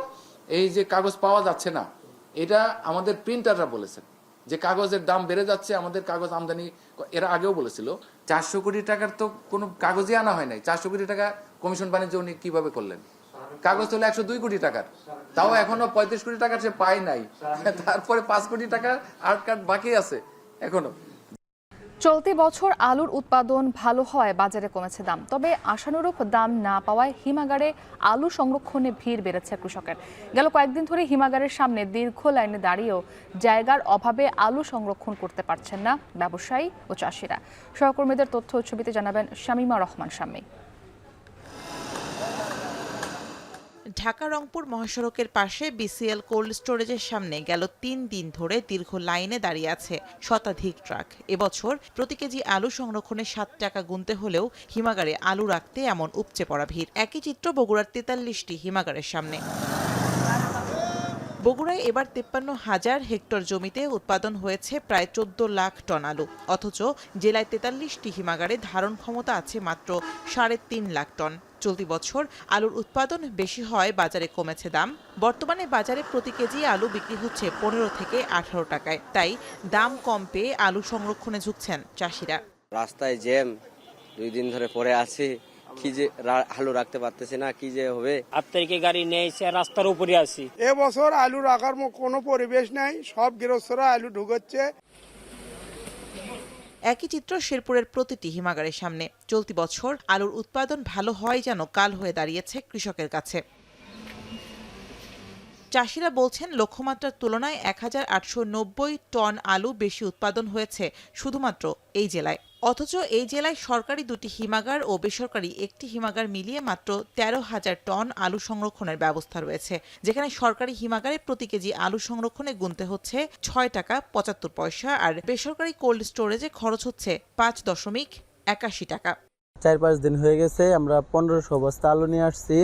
এই যে কাগজ পাওয়া যাচ্ছে না, এটা আমাদের প্রিন্টাররা বলেছেন যে কাগজের দাম বেড়ে যাচ্ছে, আমাদের কাগজ আমদানি। এরা আগেও বলেছিল 400 কোটি টাকার তো কোনো কাগজই আনা হয় নাই। 400 কোটি টাকা কমিশন বাণিজ্য উনি কিভাবে করলেন? কাগজ হলো 102 কোটি টাকার, তাও এখনো 35 কোটি টাকার সে পায় নাই। তারপরে 5 কোটি টাকা আর্ট কার্ড বাকি আছে এখনো। চলতি বছর আলুর উৎপাদন ভালো হওয়ায় বাজারে কমেছে দাম। তবে আশানুরূপ দাম না পাওয়ায় হিমাগারে আলু সংরক্ষণে ভিড় বেড়েছে কৃষকের। গেল কয়েকদিন ধরে হিমাগারের সামনে দীর্ঘ লাইনে দাঁড়িয়েও জায়গার অভাবে আলু সংরক্ষণ করতে পারছেন না ব্যবসায়ী ও চাষিরা। সহকর্মীদের তথ্য ও ছবিতে জানাবেন শামীমা রহমান শাম্মী। ঢাকা রংপুর মহাসড়কের পাশে বিসিএল কোল্ড স্টোরেজের সামনে গেল 3 দিন ধরে দীর্ঘ লাইনে দাঁড়িয়ে আছে শতাধিক ট্রাক। এবছর প্রতি কেজি আলু সংরক্ষণে 7 টাকা গুনতে হলেও হিমাগারে আলু রাখতে এমন উপচে পড়া ভিড়। একই চিত্র বগুড়ার 43টি হিমাগারের সামনে। বগুড়ায় এবার 53,000 হেক্টর জমিতে উৎপাদন হয়েছে প্রায় 14 লাখ টন আলু, অথচ জেলায় 43টি হিমাগারে ধারণ ক্ষমতা আছে মাত্র 3.5 লাখ টন। চলতি বছর আলুর উৎপাদন বেশি হয় বাজারে কমেছে দাম। বর্তমানে বাজারে প্রতি কেজি আলু বিক্রি হচ্ছে 15 থেকে 18 টাকায়। তাই দাম কম পেয়ে আলু সংরক্ষণে ঝুঁকছেন চাষিরা। রাস্তায় জ্যাম, 2 দিন ধরে পড়ে আছি, কি যে আলু রাখতে পারতেছি না, কি যে হবে। 8 তারিখে গাড়ি নিয়ে এসে রাস্তার উপরে আছি। এবছর আলু রাখার কোনো পরিবেশ নাই, সব গৃহস্থরা আলু ঢুকাচ্ছে। একই চিত্র শেরপুরের প্রতিটি হিমাগারের সামনে। চলতি বছর আলুর উৎপাদন ভালো হয় যেন কাল হয়ে দাঁড়িয়েছে কৃষকের কাছে। চাষিরা বলছেন, লক্ষ্যমাত্রার তুলনায় 1890 টন আলু বেশি উৎপাদন হয়েছে শুধুমাত্র এই জেলায়। অথচ এই জেলায় সরকারি 2টি হিমাগার ও বেসরকারি 1টি হিমাগার মিলিয়ে মাত্র 13,000 টন আলু সংরক্ষণের ব্যবস্থা রয়েছে, যেখানে সরকারি হিমাগারে প্রতি কেজি আলু সংরক্ষণে গুনতে হচ্ছে 6 টাকা 75 পয়সা, আর বেসরকারি কোল্ড স্টোরেজে খরচ হচ্ছে 5.81 টাকা। 4-5 দিন হয়ে গেছে, আমরা 1500 বস্তা আলু নিয়ে আসছি।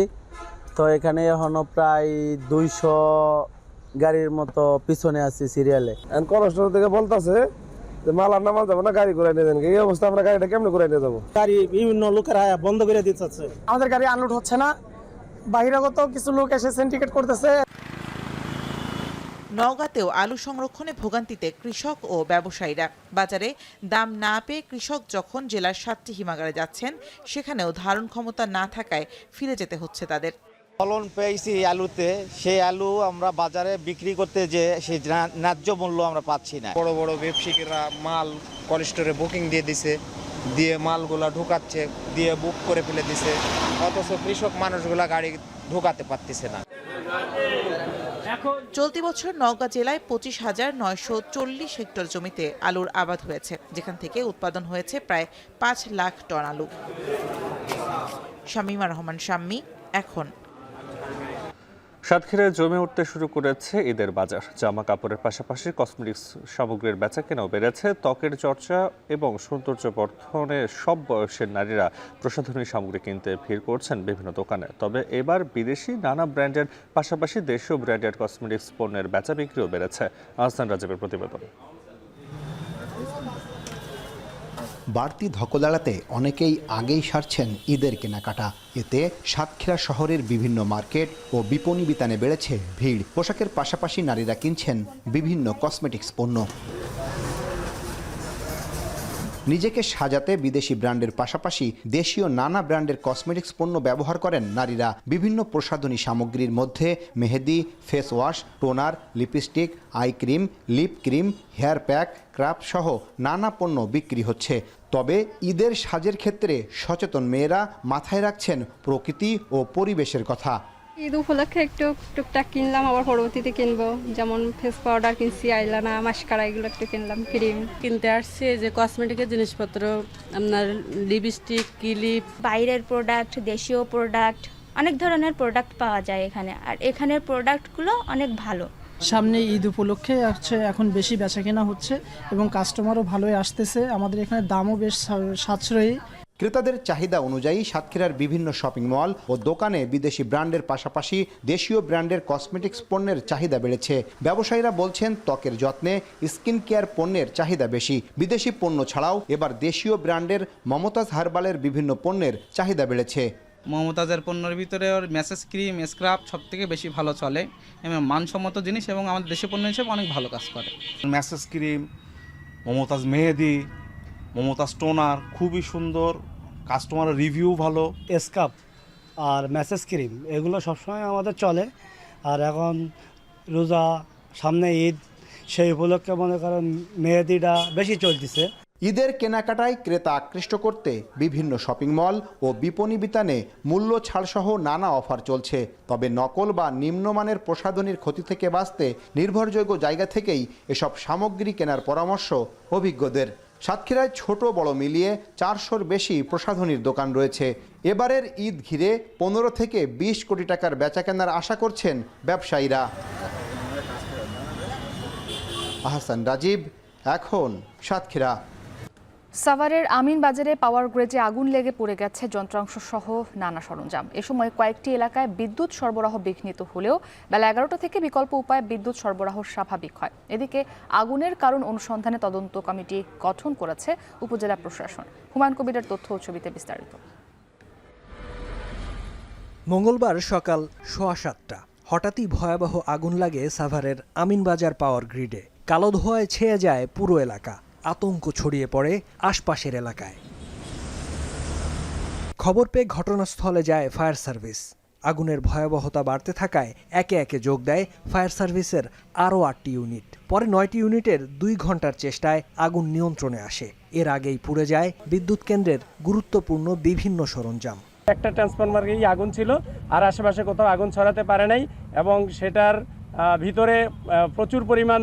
তো এখানে এখনো প্রায় 200 গাড়ির মতো পিছনে আছি সিরিয়ালে। কোল্ড স্টোর থেকে বলতেছে মাল আর নামাল যাবো না, গাড়ি ঘুরাই নিয়ে যাবেন। এই অবস্থা আমরা গাড়িটা কেমনে ঘুরাই নিয়ে যাবো? গাড়ি বিভিন্ন লোকেরা বন্ধ করে দিচ্ছে। আমাদের গাড়ি আনলোড হচ্ছে না, বাহিরাগত কিছু লোক এসে সিন্ডিকেট করতেছে। নওগাঁতেও আলু সংরক্ষণে ভোগান্তিতে কৃষক ও ব্যবসায়ীরা। বাজারে দাম না পেয়ে কৃষক যখন জেলার 7টি হিমাগারে যাচ্ছেন, সেখানেও ধারণ ক্ষমতা না থাকায় ফিরে যেতে হচ্ছে তাদের। ফলন পেয়েছি আলুতে, সেই আলু আমরা বাজারে বিক্রি করতে যে সেই ন্যায্য মূল্য আমরা পাচ্ছি না। বড় বড় ব্যবসায়ীরা মাল কোল্ড স্টোরে বুকিং দিয়ে দিছে, দিয়ে মালগুলা ঢুকাচ্ছে, দিয়ে বুক করে ফেলে দিছে, অথচ কৃষক মানুষগুলা গাড়ি ঢুকাতে পারতেছে না। চলতি বছর নওগাঁ জেলায় 25,940 হেক্টর জমিতে আলুর আবাদ হয়েছে, যেখান থেকে উৎপাদন হয়েছে প্রায় 5 লাখ টন আলু। শামীমা রহমান শাম্মী, এখন। সাতক্ষীরায় জমে উঠতে শুরু করেছে ঈদের বাজার। জামা কাপড়ের পাশাপাশি কসমেটিক্স সামগ্রীর বেচাকেনাও বেড়েছে। ত্বকের চর্চা এবং সৌন্দর্য বর্ধনে সব বয়সের নারীরা প্রসাধনী সামগ্রী কিনতে ভিড় করছেন বিভিন্ন দোকানে। তবে এবার বিদেশি নানা ব্র্যান্ডের পাশাপাশি দেশীয় ব্র্যান্ডের কসমেটিক্স পণ্যের বেচা বিক্রিও বেড়েছে। আহসান রাজীবের প্রতিবেদন। বাড়তি ধকল এড়াতে অনেকেই আগেই সারছেন ঈদের কেনাকাটা। এতে সাতক্ষীরা শহরের বিভিন্ন মার্কেট ও বিপণী বিতানে বেড়েছে ভিড়। পোশাকের পাশাপাশি নারীরা কিনছেন বিভিন্ন কসমেটিক্স পণ্য। নিজেকে সাজাতে বিদেশি ব্র্যান্ডের পাশাপাশি দেশীয় নানা ব্র্যান্ডের কসমেটিক্স পণ্য ব্যবহার করেন নারীরা। বিভিন্ন প্রসাধনী সামগ্রীর মধ্যে মেহেদি, face wash, toner, lipstick, eye cream, lip cream, hair pack, craft সহ নানা পণ্য বিক্রি হচ্ছে। তবে ঈদের সাজের ক্ষেত্রে সচেতন মেয়েরা মাথায় রাখছেন প্রকৃতি ও পরিবেশের কথা। ঈদ উপলক্ষে একটু টুকটাক কিনলাম, আবার পরবর্তীতে কিনবো। যেমন ফেস পাউডার কিনছি, আইলানা, মাস্কারা, এগুলো একটু কিনলাম। ক্রিম কিনতে আসছে, যে কসমেটিকের জিনিসপত্র, আপনার লিপস্টিক, ক্লিপ, বাইরের প্রোডাক্ট, দেশীয় প্রোডাক্ট, অনেক ধরনের প্রোডাক্ট পাওয়া যায় এখানে। আর এখানের প্রোডাক্টগুলো অনেক ভালো। সামনে ঈদ উপলক্ষে এখন বেশি বেচাকেনা হচ্ছে এবং কাস্টমারও ভালোই আসতেছে। আমাদের এখানে দামও বেশ সাশ্রয়ী। ক্রেতাদের চাহিদা অনুযায়ী সাতক্ষীরার বিভিন্ন শপিং মল ও দোকানে বিদেশি ব্র্যান্ডের পাশাপাশি দেশীয় ব্র্যান্ডের কসমেটিক্স পণ্যের চাহিদা বেড়েছে। ব্যবসায়ীরা বলছেন ত্বকের যত্নে স্কিন কেয়ার পণ্যের চাহিদা বেশি। বিদেশি পণ্য ছাড়াও এবার দেশীয় ব্র্যান্ডের মমতাজ হার্বালের বিভিন্ন পণ্যের চাহিদা বেড়েছে। মমতাজের পণ্যের ভিতরে ওর মেসেজ ক্রিম, স্ক্রাব সব থেকে বেশি ভালো চলে এবং মানসম্মত জিনিস এবং আমাদের দেশীয় পণ্য হিসেবে অনেক ভালো কাজ করে। মেসেজ ক্রিম, মমতাজ মেহেদি, মমতাজ টোনার খুবই সুন্দর, কাস্টমারের রিভিউ ভালো। স্কার্ফ আর মেসেজ ক্রিম এগুলো সবসময় আমাদের চলে। আর এখন রোজা, সামনে ঈদ, সেই উপলক্ষে মনে করেন মেহেদিটা বেশি চলতেছে। ঈদের কেনাকাটায় ক্রেতা আকৃষ্ট করতে বিভিন্ন শপিং মল ও বিপণী বিতানে মূল্য ছাড়সহ নানা অফার চলছে। তবে নকল বা নিম্নমানের প্রসাধনীর ক্ষতি থেকে বাঁচতে নির্ভরযোগ্য জায়গা থেকেই এসব সামগ্রী কেনার পরামর্শ অভিজ্ঞদের। সাতক্ষীরায় ছোট বড় মিলিয়ে 400-র বেশি প্রসাধনীর দোকান রয়েছে। এবারের ঈদ ঘিরে 15 থেকে 20 কোটি টাকার বেচাকেনার আশা করছেন ব্যবসায়ীরা। আহসান রাজীব, এখন সাতক্ষীরা। সাভারের আমিন বাজারে পাওয়ার গ্রিডে আগুন লেগে পড়ে গেছে যন্ত্রাংশ সহ নানা সরঞ্জাম। এ সময় কয়েকটি এলাকায় বিদ্যুৎ সরবরাহ বিঘ্নিত হলেও বেলা 11টা থেকে বিকল্প উপায়ে বিদ্যুৎ সরবরাহ স্বাভাবিক হয়। এদিকে আগুনের কারণ অনুসন্ধানে তদন্ত কমিটি গঠন করেছে উপজেলা প্রশাসন। হুমায়ুন কবিরের তথ্য ও ছবিতে বিস্তারিত। মঙ্গলবার সকাল 7:15 হঠাৎই ভয়াবহ আগুন লাগে সাভারের আমিন বাজার পাওয়ার গ্রিডে। কালো ধোঁয়ায় ছেয়ে যায় পুরো এলাকা। আতঙ্ক ছড়িয়ে পড়ে আশপাশের এলাকায়। খবর পেয়ে ঘটনাস্থলে যায় ফায়ার সার্ভিস। আগুনের ভয়াবহতা বাড়তে থাকায় একে একে যোগ দেয় ফায়ার সার্ভিসের আরও 8টি ইউনিট। পরে 9টি ইউনিটের 2 ঘন্টার চেষ্টায় আগুন নিয়ন্ত্রণে আসে। এর আগেই পুড়ে যায় বিদ্যুৎ কেন্দ্রের গুরুত্বপূর্ণ বিভিন্ন সরঞ্জাম। একটা ট্রান্সফরমারেই আগুন ছিল, আর আশেপাশে কোথাও আগুন ছড়াতে পারে নাই এবং সেটার ভিতরে প্রচুর পরিমাণ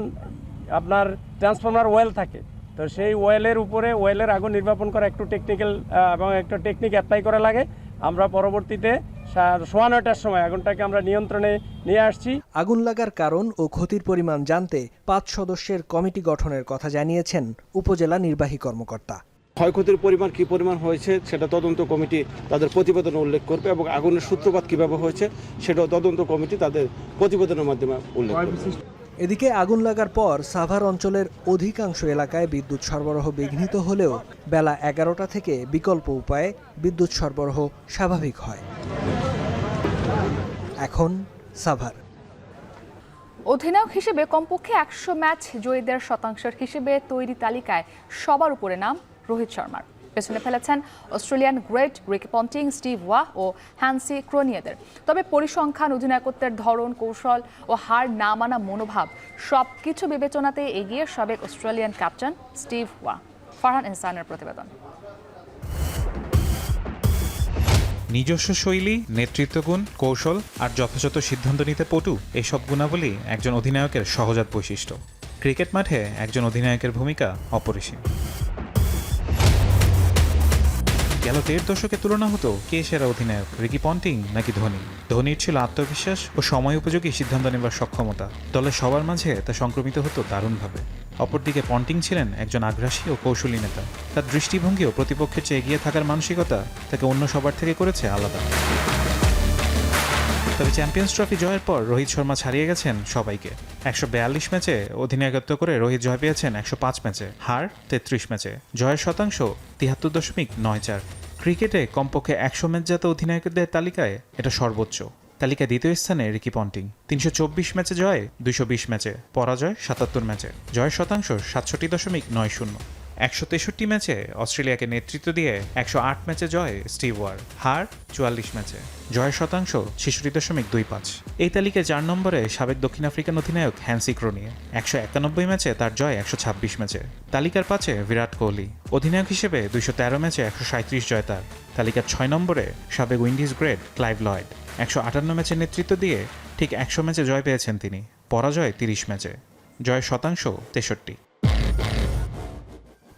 আপনার ট্রান্সফরমার ওয়েল থাকে। তো সেই ওয়েলের উপরে ওয়েলের আগুন নির্বাপন করা একটু টেকনিক্যাল এবং একটা টেকনিক অ্যাপ্লাই করা লাগে। আমরা পরবর্তীতে 9:15টার সময় আগুনটাকে আমরা নিয়ন্ত্রণে নিয়ে আসছি। আগুন লাগার কারণ ও ক্ষতির পরিমাণ জানতে 5 সদস্যের কমিটি গঠনের কথা জানিয়েছেন উপজেলা নির্বাহী কর্মকর্তা। ক্ষয়ক্ষতির পরিমাণ কী পরিমাণ হয়েছে সেটা তদন্ত কমিটি তাদের প্রতিবেদনে উল্লেখ করবে এবং আগুনের সূত্রপাত কীভাবে হয়েছে সেটাও তদন্ত কমিটি তাদের প্রতিবেদনের মাধ্যমে উল্লেখ করবে। এদিকে আগুন লাগার পর সাভার অঞ্চলের অধিকাংশ এলাকায় বিদ্যুৎ সরবরাহ বিঘ্নিত হলেও বেলা 11টা থেকে বিকল্প উপায়ে বিদ্যুৎ সরবরাহ স্বাভাবিক হয়। এখন সাভার অধিনায়ক হিসেবে কমপক্ষে 100 ম্যাচ জয়ীদের শতাংশের হিসেবে তৈরি তালিকায় সবার উপরে নাম রোহিত শর্মার। পেছনে ফেলেছেন Australian great Ricky Ponting, Steve ওয়া ও হ্যান্সি ক্রোনিয়েদের। তবে পরিসংখ্যান, অধিনায়কত্বের ধরন, কৌশল ও হার না মানা মনোভাব সবকিছু বিবেচনাতে এগিয়ে সাবেক অস্ট্রেলিয়ান ক্যাপ্টেন স্টিভ ওয়া। ফারহান ইহসানের প্রতিবেদন। নিজস্ব শৈলী, নেতৃত্বগুণ, কৌশল আর যথাযথ সিদ্ধান্ত নিতে পটু, এসব গুণাবলী একজন অধিনায়কের সহজাত বৈশিষ্ট্য। ক্রিকেট মাঠে একজন অধিনায়কের ভূমিকা অপরিসীম। গেল 1.5 দশকে তুলনা হতো কে সেরা অধিনায়ক, রিকি পন্টিং নাকি ধোনি। ধোনির ছিল আত্মবিশ্বাস ও সময় উপযোগী সিদ্ধান্ত নেবার সক্ষমতা। দলের সবার মাঝে তা সংক্রমিত হতো দারুণভাবে। অপরদিকে পন্টিং ছিলেন একজন আগ্রাসী ও কৌশলী নেতা। তার দৃষ্টিভঙ্গি ও প্রতিপক্ষের চেয়ে এগিয়ে থাকার মানসিকতা তাকে অন্য সবার থেকে করেছে আলাদা। তবে চ্যাম্পিয়ন্স ট্রফি জয়ের পর রোহিত শর্মা ছাড়িয়ে গেছেন সবাইকে। 142 ম্যাচে অধিনায়কত্ব করে রোহিত জয় পেয়েছেন 105 ম্যাচে, হার 33 ম্যাচে, জয়ের শতাংশ 73.94। ক্রিকেটে কমপক্ষে 100 ম্যাচ জাত অধিনায়কদের তালিকায় এটা সর্বোচ্চ। তালিকায় দ্বিতীয় স্থানে রিকি পন্টিং। 324 ম্যাচে জয়, 220 ম্যাচে পরাজয়, 77 ম্যাচে, জয়ের শতাংশ 67.90। 163 ম্যাচে অস্ট্রেলিয়াকে নেতৃত্ব দিয়ে 108 ম্যাচে জয় স্টিভ ওয়ার, হার 44 ম্যাচে, জয়ের শতাংশ 66.25। এই তালিকায় 4 নম্বরে সাবেক দক্ষিণ আফ্রিকান অধিনায়ক হ্যান্সি ক্রোনিয়ে। 191 ম্যাচে তার জয় 126 ম্যাচে। তালিকার 5-এ বিরাট কোহলি। অধিনায়ক হিসেবে 213 ম্যাচে 137 জয় তার। তালিকার 6 নম্বরে সাবেক উইন্ডিজ গ্রেট ক্লাইভ লয়েড। 158 ম্যাচে নেতৃত্ব দিয়ে ঠিক 100 ম্যাচে জয় পেয়েছেন তিনি, পরাজয় 30 ম্যাচে, জয়ের শতাংশ 63।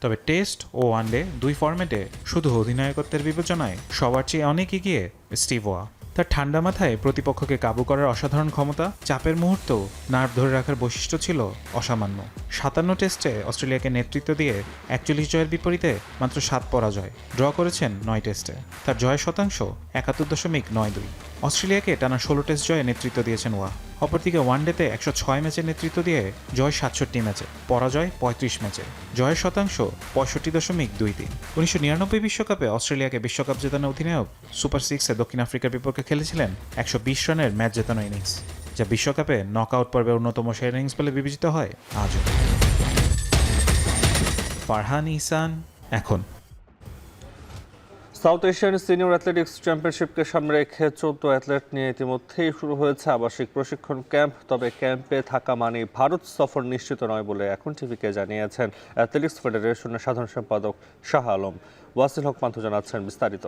তবে টেস্ট ও ওয়ানডে 2 ফরম্যাটে শুধু অধিনায়কত্বের বিবেচনায় সবার চেয়ে অনেক এগিয়ে স্টিভ ওয়া। তার ঠান্ডা মাথায় প্রতিপক্ষকে কাবু করার অসাধারণ ক্ষমতা, চাপের মুহূর্ত নার্ভ ধরে রাখার বৈশিষ্ট্য ছিল অসামান্য। 57 টেস্টে অস্ট্রেলিয়াকে নেতৃত্ব দিয়ে 41 জয়ের বিপরীতে মাত্র 7 পরাজয়, ড্র করেছেন 9 টেস্টে। তার জয়ের শতাংশ 71.92। অস্ট্রেলিয়াকে টানা 16 টেস্ট জয়ে নেতৃত্ব দিয়েছেন ওয়া। অপরদিকে ওয়ানডেতে 106 ম্যাচের নেতৃত্ব দিয়ে জয় 67 ম্যাচে, পরাজয় 35 ম্যাচে, জয়ের শতাংশ 65.23। 1999 বিশ্বকাপে অস্ট্রেলিয়াকে বিশ্বকাপ জেতানো অধিনায়ক সুপার 6-এ দক্ষিণ আফ্রিকার বিপক্ষে খেলেছিলেন 120 রানের ম্যাচ জেতানো ইনিংস, যা বিশ্বকাপে নকআউট পর্বের অন্যতম সেরা ইনিংস বলে বিবেচিত হয় আজও। ফারহান ইহসান, এখন। সাউথ এশিয়ান সিনিয়র অ্যাথলেটিক্স চ্যাম্পিয়নশিপকে সামনে রেখে 14 অ্যাথলেট নিয়ে ইতিমধ্যেই শুরু হয়েছে আবাসিক প্রশিক্ষণ ক্যাম্প। তবে ক্যাম্পে থাকা মানে ভারত সফর নিশ্চিত নয় বলে এখন টিভিকে জানিয়েছেন অ্যাথলেটিক্স ফেডারেশনের সাধারণ সম্পাদক শাহ আলম। ওয়াসিল হক পান্থ জানাচ্ছেন বিস্তারিত।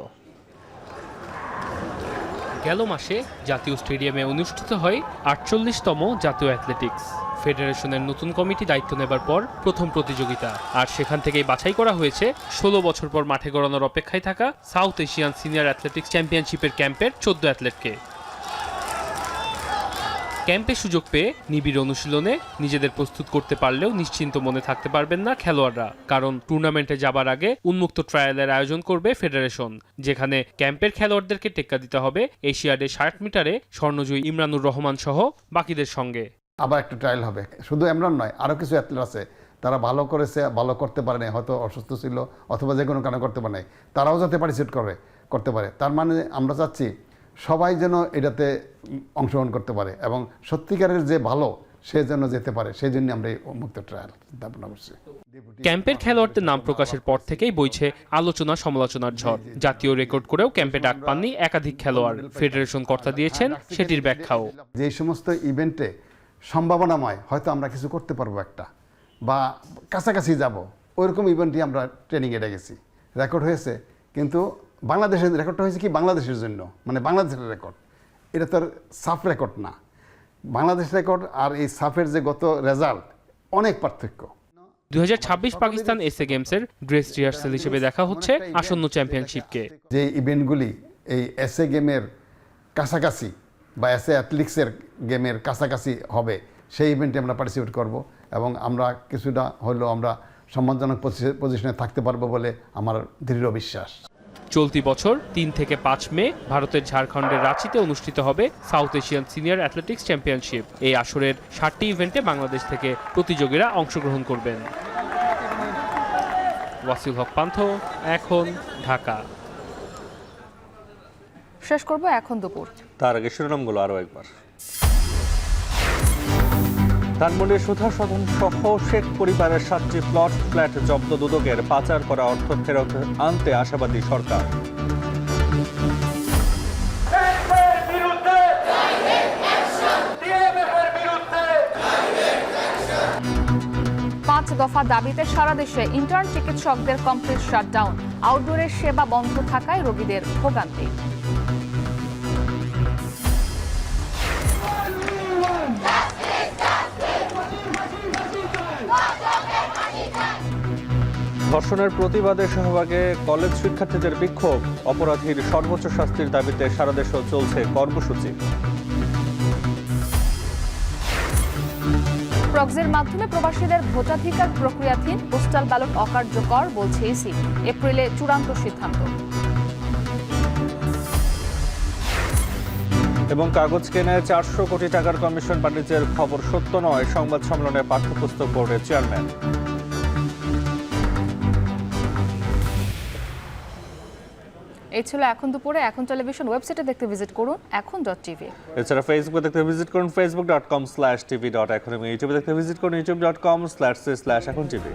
গেল মাসে জাতীয় স্টেডিয়ামে অনুষ্ঠিত হয় 48তম জাতীয় অ্যাথলেটিক্স ফেডারেশনের নতুন কমিটি দায়িত্ব নেবার পর প্রথম প্রতিযোগিতা, আর সেখান থেকেই বাছাই করা হয়েছে 16 বছর পর মাঠে গড়ানোর অপেক্ষায় থাকা সাউথ এশিয়ান সিনিয়র অ্যাথলেটিক্স চ্যাম্পিয়নশিপের ক্যাম্পের 14 অ্যাথলেটকে। ক্যাম্পে সুযোগ পেয়ে নিবিড় অনুশীলনে নিজেদের প্রস্তুত করতে পারলেও নিশ্চিন্ত মনে থাকতে পারবেন না খেলোয়াড়রা, কারণ টুর্নামেন্টে যাবার আগে উন্মুক্ত ট্রায়ালের আয়োজন করবে ফেডারেশন, যেখানে ক্যাম্পের খেলোয়াড়দেরকে টেক্কা দিতে হবে এশিয়াডে 60 মিটারে স্বর্ণজয়ী ইমরানুর রহমান সহ বাকিদের সঙ্গে। আবার একটা ট্রায়াল হবে, শুধু ইমরান নয়, আরও কিছু অ্যাথলেট আছে তারা ভালো করেছে, ভালো করতে পারে না, হয়তো অসুস্থ ছিল অথবা যে কোনো কারণে করতে পারে নাই, তারাও যাতে পার্টিসিপেট করতে পারে। তার মানে আমরা চাচ্ছি সবাই যেন এটাতে অংশগ্রহণ করতে পারে এবং সত্যিকারের যে ভালো সে যেন যেতে পারে, সেই জন্য আমরা এই মুক্ত ট্রায়াল স্থাপনা করছি। ক্যাম্পের খেলোয়াড়দের নাম প্রকাশের পর থেকেই বইছে আলোচনা সমালোচনার ঝড়। জাতীয় রেকর্ড করেও ক্যাম্পে ডাক পাননি একাধিক খেলোয়াড়। ফেডারেশন কর্তা দিয়েছেন সেটির ব্যাখ্যাও। যে সমস্ত ইভেন্টে সম্ভাবনাময় হয়তো আমরা কিছু করতে পারবো একটা বা কাছাকাছি যাব, ওইরকম ইভেন্টই আমরা ট্রেনিংয়ে ডেকেছি। রেকর্ড হয়েছে, কিন্তু বাংলাদেশের রেকর্ডটা হয়েছে কি বাংলাদেশের জন্য, মানে বাংলাদেশের রেকর্ড, এটা তো সাফ রেকর্ড না। বাংলাদেশ রেকর্ড আর এই সাফের যে গত রেজাল্ট অনেক পার্থক্য। 2026 পাকিস্তান এসএ গেমসের ড্রেস রিহার্সাল হিসেবে দেখা হচ্ছে আসন্ন চ্যাম্পিয়নশিপকে। যে ইভেন্টগুলি এই এসএ গেমের কাছাকাছি বা এসএ অ্যাথলেটিক্সের গেমের কাছাকাছি হবে, সেই ইভেন্টে আমরা পার্টিসিপেট করব এবং আমরা কিছুটা হলেও আমরা সম্মানজনক পজিশনে থাকতে পারবো বলে আমার দৃঢ় বিশ্বাস। চলতি বছর 3 থেকে 5 মে ভারতের ঝাড়খণ্ডের রাঁচিতে অনুষ্ঠিত হবে south Asian senior athletics championship. এই আসরের 7টি ইভেন্টে বাংলাদেশ থেকে প্রতিযোগীরা অংশগ্রহণ করবেন। ওয়াসিল হক পান্থ, এখন, ঢাকা। শেষ করব এখন দুপুর। তার আগে শিরোনামগুলো আরও একবার। ধানমন্ডির সুধা সদন সহ শেখ পরিবারের 7টি প্লট ফ্ল্যাট জব্দ, দুদকের পাচার করা অর্থ ফেরত আনতে আশাবাদী সরকার। পাঁচ দফা দাবিতে সারা দেশে ইন্টার্ন চিকিৎসকদের কমপ্লিট শাটডাউন, আউটডোরের সেবা বন্ধ থাকায় রোগীদের ভোগান্তি। ধর্ষণের প্রতিবাদে শাহবাগে কলেজ শিক্ষার্থীদের বিক্ষোভ, অপরাধীর সর্বোচ্চ শাস্তির দাবিতে সারা দেশে চলছে কর্মসূচি। প্রক্সির মাধ্যমে প্রবাসীদের ভোটাধিকার প্রক্রিয়াধীন, পোস্টাল ব্যালট অকার্যকর বলছে ইসি, এপ্রিলে চূড়ান্ত সিদ্ধান্ত। এবং কাগজ কেনায় 400 কোটি টাকার কমিশন বাণিজ্যের খবর সত্য নয়, সংবাদ সম্মেলনে পাঠ্যপুস্তক বোর্ডের চেয়ারম্যান। এই ছিল এখন দুপুরে। এখন টেলিভিশন ওয়েবসাইটে দেখতে ভিজিট করুন এখন.টিভি। এছাড়া ফেসবুকে দেখতে ভিজিট করুন facebook.com/tv.এখন এবং ইউটিউবে দেখতে ভিজিট করুন youtube.com/echontv।